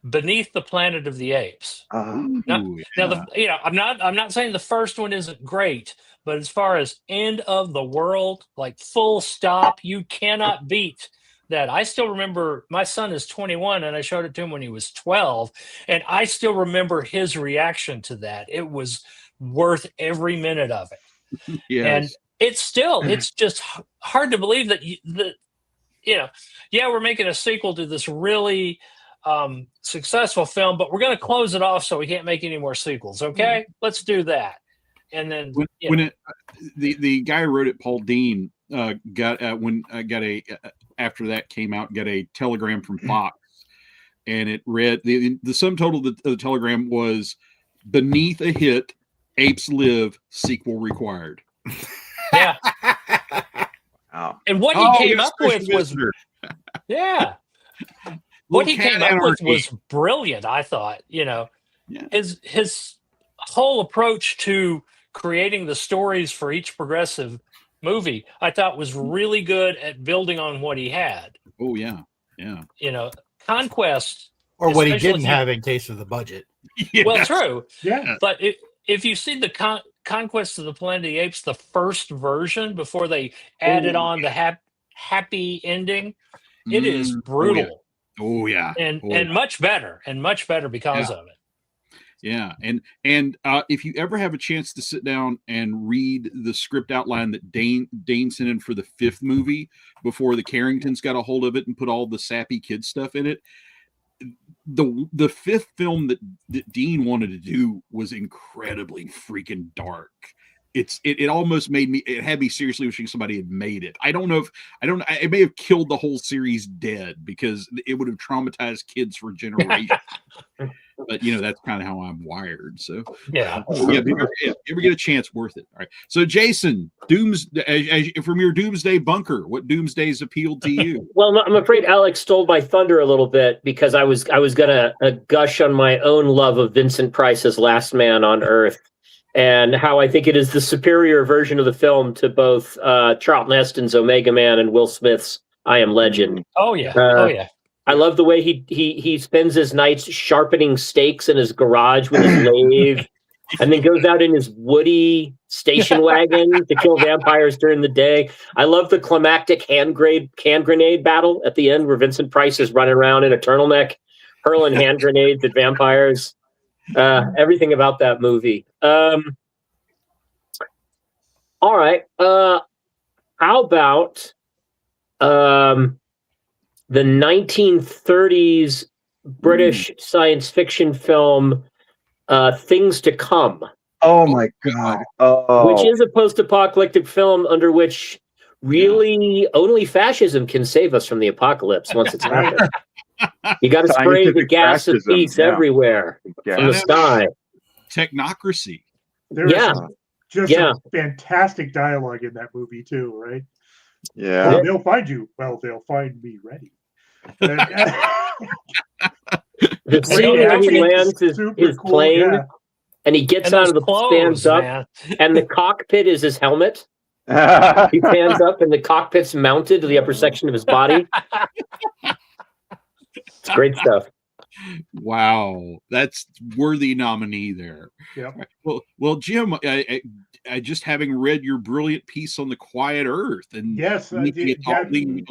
Beneath the Planet of the Apes. I'm not saying the first one isn't great, but as far as end of the world, like full stop, you cannot beat that. I still remember, my son is 21 and I showed it to him when he was 12, and I still remember his reaction to that. It was worth every minute of it. Yes. And it's just hard to believe that we're making a sequel to this really successful film, but we're going to close it off so we can't make any more sequels. Okay, let's do that. And then the guy who wrote it, Paul Dean, after that came out, got a telegram from Fox, and it read the sum total of the telegram was beneath a hit, apes live, sequel required. Yeah. Wow. And what he came up with was what he came up with was brilliant. I thought, his whole approach to creating the stories for each progressive movie, I thought was really good at building on what he had. Oh yeah. Conquest, or what he didn't have in case of the budget. Yes. Well, true. Yeah. But if you see the Conquest of the Planet of the Apes, the first version before they added on the happy ending, it is brutal. Oh yeah. And much better because of it. Yeah, and if you ever have a chance to sit down and read the script outline that Dane sent in for the 5th movie before the Carringtons got a hold of it and put all the sappy kid stuff in it, the 5th film that Dean wanted to do was incredibly freaking dark. It almost made me, it had me seriously wishing somebody had made it. It may have killed the whole series dead because it would have traumatized kids for generations. But that's kind of how I'm wired. So if you ever get a chance, worth it. All right. So Jason, from your Doomsday bunker, what Doomsdays appealed to you? Well, I'm afraid Alex stole my thunder a little bit because I was gonna gush on my own love of Vincent Price's Last Man on Earth, and how I think it is the superior version of the film to both Charlton Heston's Omega Man and Will Smith's I Am Legend. Oh yeah. I love the way he spends his nights sharpening steaks in his garage with his lathe, and then goes out in his woody station wagon to kill vampires during the day. I love the climactic hand grenade battle at the end where Vincent Price is running around in a turtleneck, hurling hand grenades at vampires. Everything about that movie. All right. How about the 1930s British science fiction film, Things to Come. Oh my God. Which is a post-apocalyptic film under which really only fascism can save us from the apocalypse once it's happened. You got to spray the gas of peace everywhere from the sky. Technocracy. There's some fantastic dialogue in that movie too, right? Yeah. Well, they'll find you. Well, they'll find me ready. The scene when he lands his plane and he gets out of the stands up, and the cockpit is his helmet. He stands up and the cockpit's mounted to the upper section of his body. It's great stuff. Wow, that's worthy nominee there. Yep. Well, Jim, I just having read your brilliant piece on the Quiet Earth, and all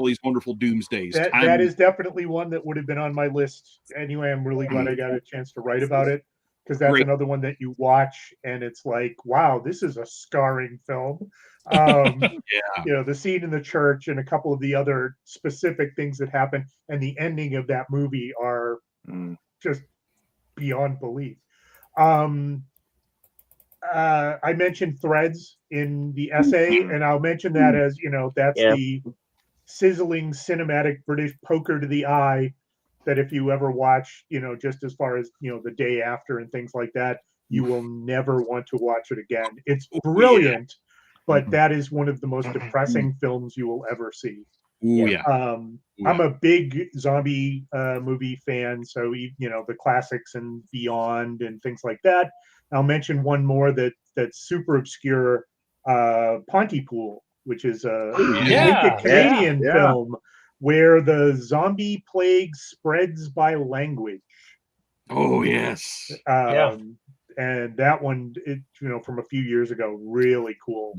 these wonderful doomsdays. That is definitely one that would have been on my list anyway. I'm really glad I got a chance to write about it, because that's another one that you watch and it's like, wow, this is a scarring film. The scene in the church and a couple of the other specific things that happen, and the ending of that movie are just beyond belief. I mentioned Threads in the essay, and I'll mention that as, that's the sizzling cinematic British poker to the eye that if you ever watch, just as far as, The Day After and things like that, you will never want to watch it again. It's brilliant, but that is one of the most depressing films you will ever see. I'm a big zombie movie fan, so the classics and Beyond and things like that. I'll mention one more that's super obscure, Pontypool, which is a Canadian film where the zombie plague spreads by language. Oh yes, and that one, from a few years ago, really cool.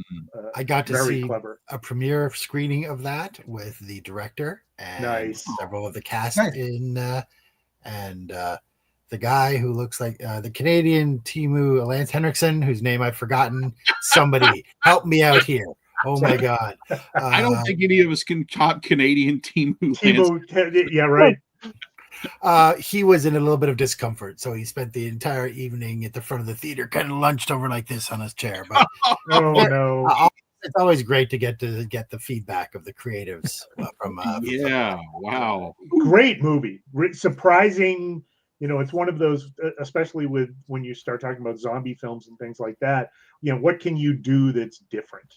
I got to see clever. A premiere screening of that with the director and several of the cast and the guy who looks like the Canadian Timu Lance Henriksen, whose name I've forgotten. Somebody help me out here. Oh my God. I don't think any of us can talk Canadian Timu. Yeah, right. He was in a little bit of discomfort, so he spent the entire evening at the front of the theater, kind of lunched over like this on his chair. But no. It's always great to get the feedback of the creatives from. Wow, great movie, surprising. It's one of those, especially when you start talking about zombie films and things like that. What can you do that's different?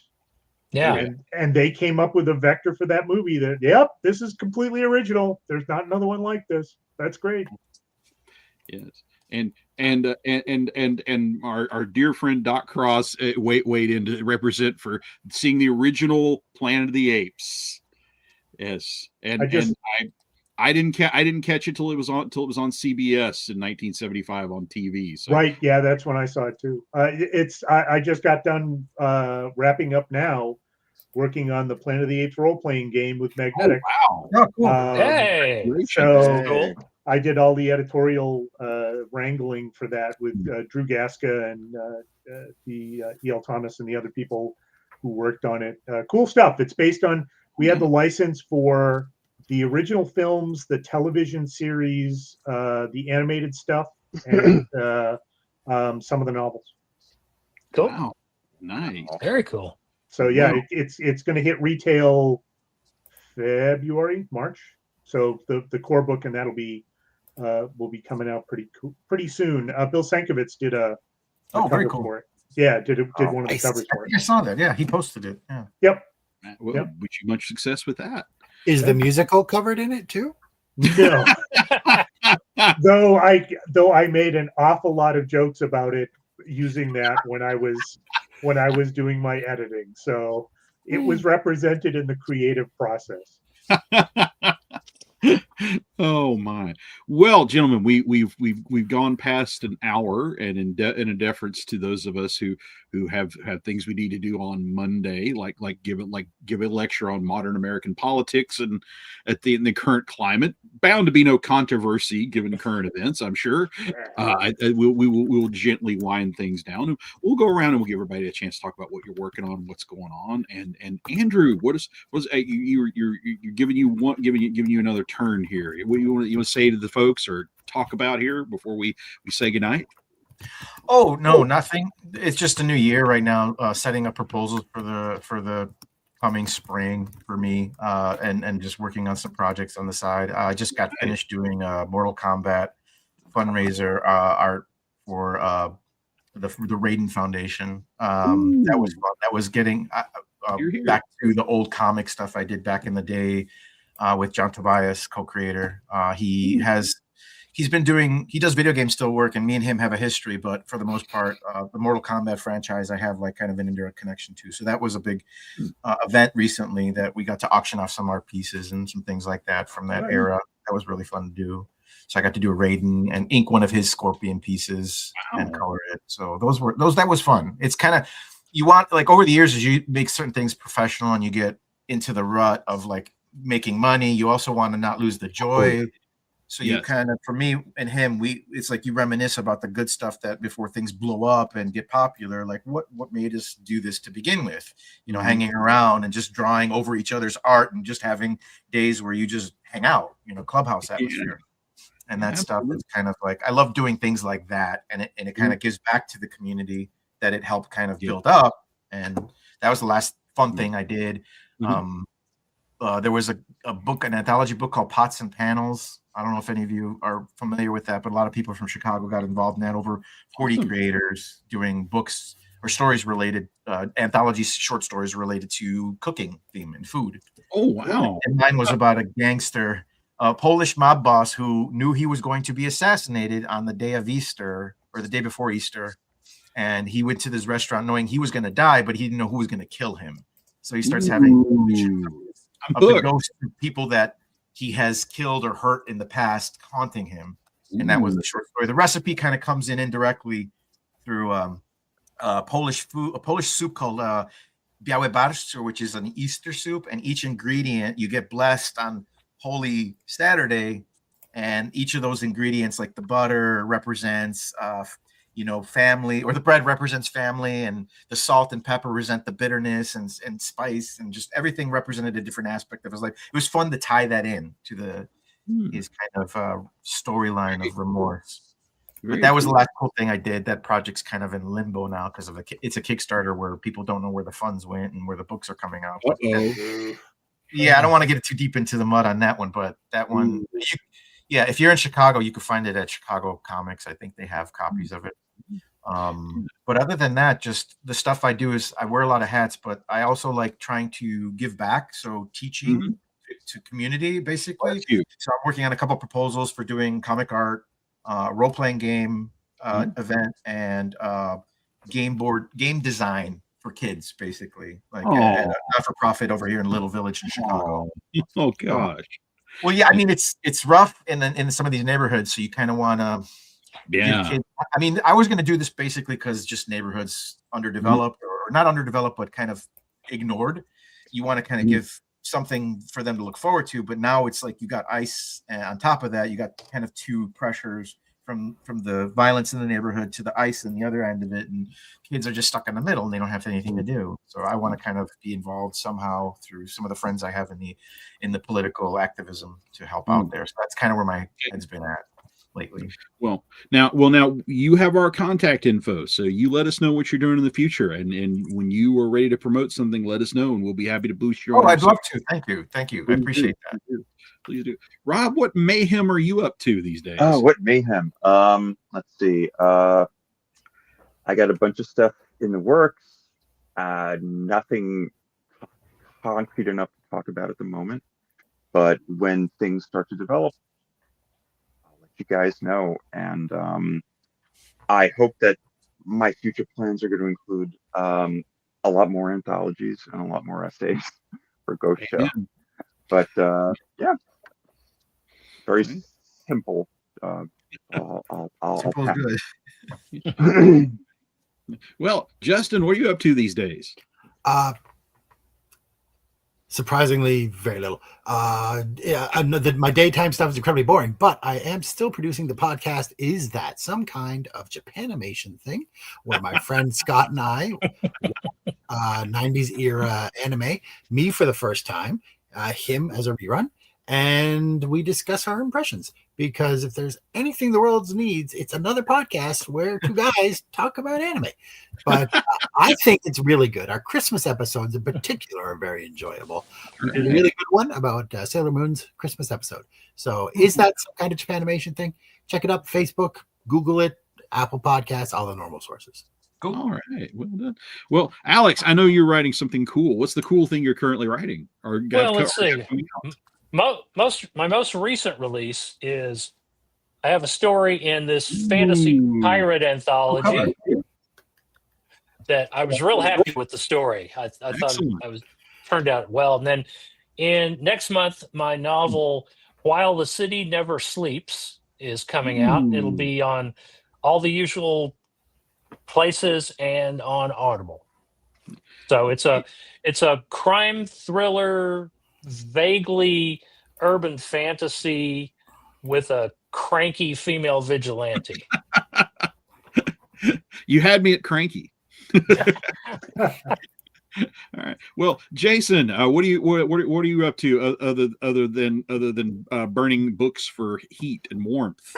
Yeah. And they came up with a vector for that movie that, this is completely original. There's not another one like this. That's great. Yes. And our dear friend Doc Cross weighed in to represent for seeing the original Planet of the Apes. Yes. I didn't catch it till it was on CBS in 1975 on TV. So. Right, yeah, that's when I saw it too. I just got done wrapping up now, working on the Planet of the Apes role playing game with Magnetic. Oh, wow! Cool. Hey, so cool. I did all the editorial wrangling for that with Drew Gaska and the E.L. Thomas and the other people who worked on it. Cool stuff. It's based on, we had the license for the original films, the television series, the animated stuff, and some of the novels. Cool. Wow. Nice. Very cool. So yeah, Wow. it's going to hit retail February, March. So the core book and that'll be will be coming out pretty soon. Bill Sankovitz did a very cover cool. for it. Yeah, did one of the nice. covers I for it. think I saw that. Yeah, he posted it. Yeah. Yep. Well, Yep. wish you much success with that. Is the musical covered in it too? No. though I made an awful lot of jokes about it using that when I was doing my editing. So it was represented in the creative process. Oh my! Well, gentlemen, we've gone past an hour, and in a deference to those of us who have things we need to do on Monday, like give a lecture on modern American politics and in the current climate, bound to be no controversy given current events, I'm sure. We will gently wind things down, and we'll go around and we'll give everybody a chance to talk about what you're working on, what's going on, and Andrew, what was you're giving you another turn here. What do you want to say to the folks or talk about here before we say goodnight? Oh no, nothing. It's just a new year right now. Setting up proposals for the coming spring for me, and just working on some projects on the side. I just got finished doing a Mortal Kombat fundraiser art for the Raiden Foundation. That was fun. That was getting back to the old comic stuff I did back in the day with John Tobias, co-creator. He does video game still work, and me and him have a history, but for the most part, the Mortal Kombat franchise I have like kind of an indirect connection to. So that was a big event recently that we got to auction off some art pieces and some things like that from that era. That was really fun to do. So I got to do a Raiden and ink one of his Scorpion pieces and color it. So that was fun. It's kind of, you want, like, over the years, as you make certain things professional and you get into the rut of like making money, you also want to not lose the joy. So you kind of, for me and him, it's like you reminisce about the good stuff that before things blow up and get popular, like what made us do this to begin with, hanging around and just drawing over each other's art and just having days where you just hang out, clubhouse atmosphere. And that stuff is kind of like, I love doing things like that. And it kind of gives back to the community that it helped kind of build up. And that was the last fun thing I did. There was a book, an anthology book called Pots and Panels. I don't know if any of you are familiar with that, but a lot of people from Chicago got involved in that. Over 40 creators doing books or stories related, anthologies, short stories related to cooking theme and food. Oh, wow. And mine was about a gangster, a Polish mob boss who knew he was going to be assassinated on the day of Easter or the day before Easter. And he went to this restaurant knowing he was going to die, but he didn't know who was going to kill him. So he starts having of the ghosts of people that he has killed or hurt in the past haunting him. And that was the short story. The recipe kind of comes in indirectly through a Polish soup called białe barszcz, which is an Easter soup. And each ingredient you get blessed on Holy Saturday. And each of those ingredients, like the butter represents family, or the bread represents family, and the salt and pepper represent the bitterness and spice, and just everything represented a different aspect of his life. It was fun to tie that in to his kind of storyline of remorse. But that was the last cool thing I did. That project's kind of in limbo now because of it's a Kickstarter where people don't know where the funds went and where the books are coming out. Yeah, I don't want to get too deep into the mud on that one, but that one, if you're in Chicago, you can find it at Chicago Comics. I think they have copies of it. But other than that, just the stuff I do is I wear a lot of hats, but I also like trying to give back. So teaching to community, basically. So I'm working on a couple of proposals for doing comic art, role-playing game event, and game design for kids, basically, like at a not-for-profit over here in Little Village in Chicago. Oh gosh. Well, yeah, I mean it's rough in some of these neighborhoods, so you kind of want to. Kids, I mean, I was going to do this basically because just neighborhoods underdeveloped or not underdeveloped, but kind of ignored. You want to kind of give something for them to look forward to. But now it's like you got ice, and on top of that, you got kind of two pressures from the violence in the neighborhood to the ice in the other end of it, and kids are just stuck in the middle and they don't have anything to do. So I want to kind of be involved somehow through some of the friends I have in the political activism to help out there. So that's kind of where my head's been at lately. Well, now you have our contact info, so you let us know what you're doing in the future, and when you are ready to promote something, let us know, and we'll be happy to boost your. Oh, I'd love to. Thank you. I appreciate that. Please do. Rob, what mayhem are you up to these days? Oh, what mayhem? Let's see. I got a bunch of stuff in the works. Nothing concrete enough to talk about at the moment, but when things start to develop, I'll let you guys know. And I hope that my future plans are going to include a lot more anthologies and a lot more essays for Ghost Show. But yeah, very simple. I'll Simple is good. Well, Justin, what are you up to these days? Surprisingly, very little. Yeah, I know that my daytime stuff is incredibly boring, but I am still producing the podcast. Is that some kind of Japanimation thing where my friend Scott and I, 90s era anime, me for the first time, him as a rerun, and we discuss our impressions. Because if there's anything the world needs, it's another podcast where two guys talk about anime. But I think it's really good. Our Christmas episodes in particular are very enjoyable. There's a really good one about Sailor Moon's Christmas episode. So is that some kind of Japanimation thing? Check it up, Facebook, Google it, Apple Podcasts, all the normal sources. Cool. All right. Well done. Well, Alex, I know you're writing something cool. What's the cool thing you're currently writing? Let's see. My most recent release is I have a story in this fantasy pirate anthology that I was real happy with the story. I thought I was turned out well. And then in next month, my novel While the City Never Sleeps is coming out. It'll be on all the usual places and on Audible. So it's a crime thriller, vaguely urban fantasy with a cranky female vigilante. You had me at cranky. All right. Well, Jason, what are you up to other than burning books for heat and warmth?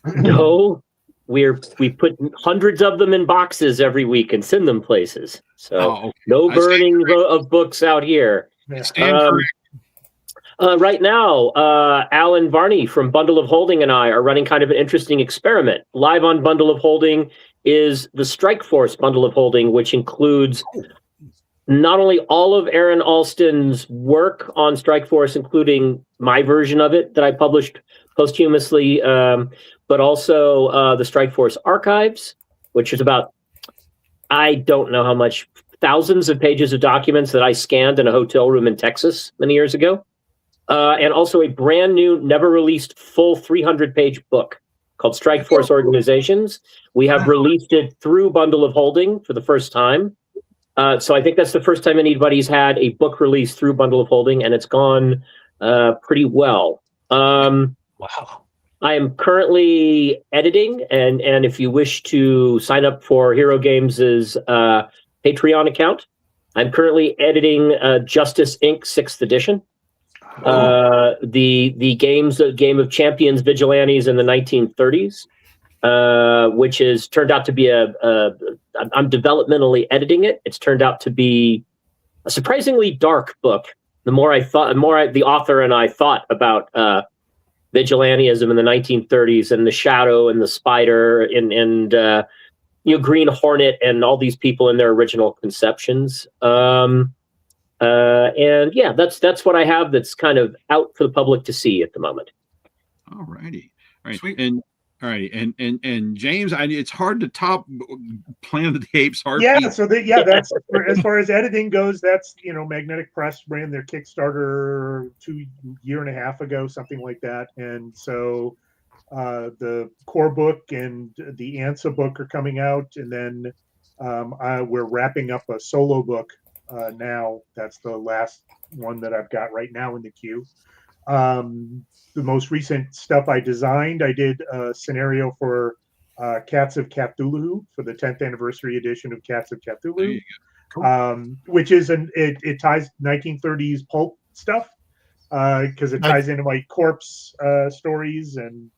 No, we put hundreds of them in boxes every week and send them places. So no burning of books out here. Right now, Alan Varney from Bundle of Holding and I are running kind of an interesting experiment. Live on Bundle of Holding is the Strike Force Bundle of Holding, which includes not only all of Aaron Alston's work on Strike Force, including my version of it that I published posthumously, but also the Strike Force Archives, which is about, I don't know how much, thousands of pages of documents that I scanned in a hotel room in Texas many years ago. And also a brand new, never released full 300-page book called Strike Force Organizations. We have released it through Bundle of Holding for the first time. So I think that's the first time anybody's had a book released through Bundle of Holding, and it's gone pretty well. Wow. I am currently editing, and if you wish to sign up for Hero Games' Patreon account, I'm currently editing Justice Inc. 6th edition. The Game of Champions Vigilantes in the 1930s, which is turned out to be I'm developmentally editing it. It's turned out to be a surprisingly dark book. The more the author and I thought about vigilantism in the 1930s and the Shadow and the Spider and Green Hornet and all these people in their original conceptions. And yeah, that's what I have that's kind of out for the public to see at the moment. All righty. All right. Sweet. And all right. And James, it's hard to top Planet of the Apes Heartbeat. Yeah. So that's as far as editing goes, that's, Magnetic Press ran their Kickstarter 2.5 years ago, something like that. And so the core book and the ANSA book are coming out. And then we're wrapping up a solo book now. That's the last one that I've got right now in the queue. The most recent stuff I designed, I did a scenario for Cats of Cthulhu for the 10th anniversary edition of Cats of Cthulhu, which is it ties 1930s pulp stuff because it ties into my corpse stories and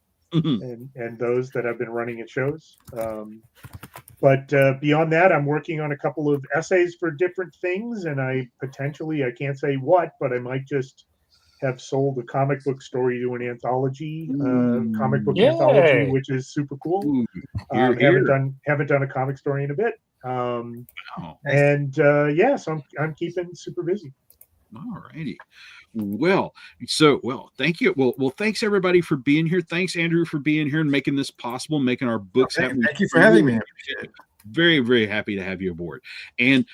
those that I've been running at shows. But beyond that, I'm working on a couple of essays for different things, and I can't say what, but I might just have sold a comic book story to an anthology, anthology, which is super cool. Haven't done a comic story in a bit. So I'm keeping super busy. All righty. Well, thank you. Well, thanks everybody for being here. Thanks, Andrew, for being here and making this possible, making our books happen. Thank you for having me. Very, very happy to have you aboard. And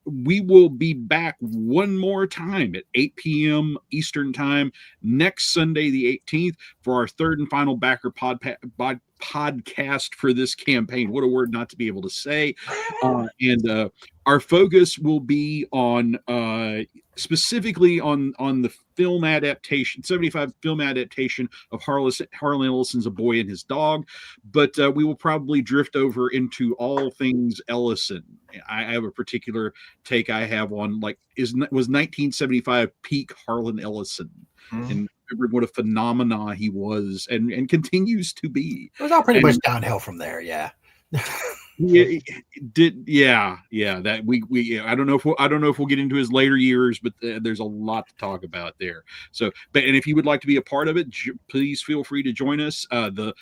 we will be back one more time at 8 p.m. Eastern time next Sunday, the 18th, for our third and final backer podcast for this campaign. What a word not to be able to say. Our focus will be on specifically on the film adaptation, 75 film adaptation of Harlan Ellison's A Boy and His Dog, but we will probably drift over into all things Ellison. I have a particular take I have on was 1975 peak Harlan Ellison, and remember what a phenomena he was and continues to be. It was all pretty much downhill from there, yeah. That we I don't know if we'll get into his later years, but there's a lot to talk about there. So, and if you would like to be a part of it, please feel free to join us. The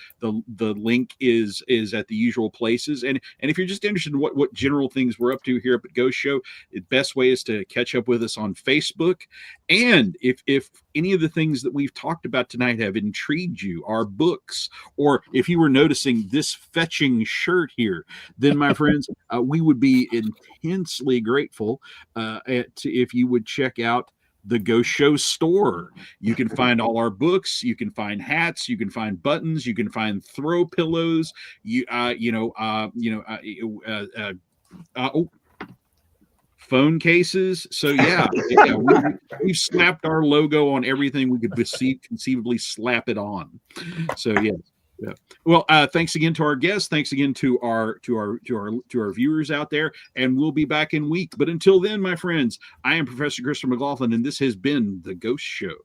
link is at the usual places, and if you're just interested in what general things we're up to here at Ghost Show, the best way is to catch up with us on Facebook. And if any of the things that we've talked about tonight have intrigued you, our books, or if you were noticing this fetching shirt here, then my friends, we would be intensely grateful if you would check out the Ghost Show store. You can find all our books, you can find hats, you can find buttons, you can find throw pillows, phone cases. So we've slapped our logo on everything we could conceivably slap it on. So yeah. Well, thanks again to our guests. Thanks again to our viewers out there, and we'll be back in a week. But until then, my friends, I am Professor Christopher McGlothlin, and this has been the Ghost Show.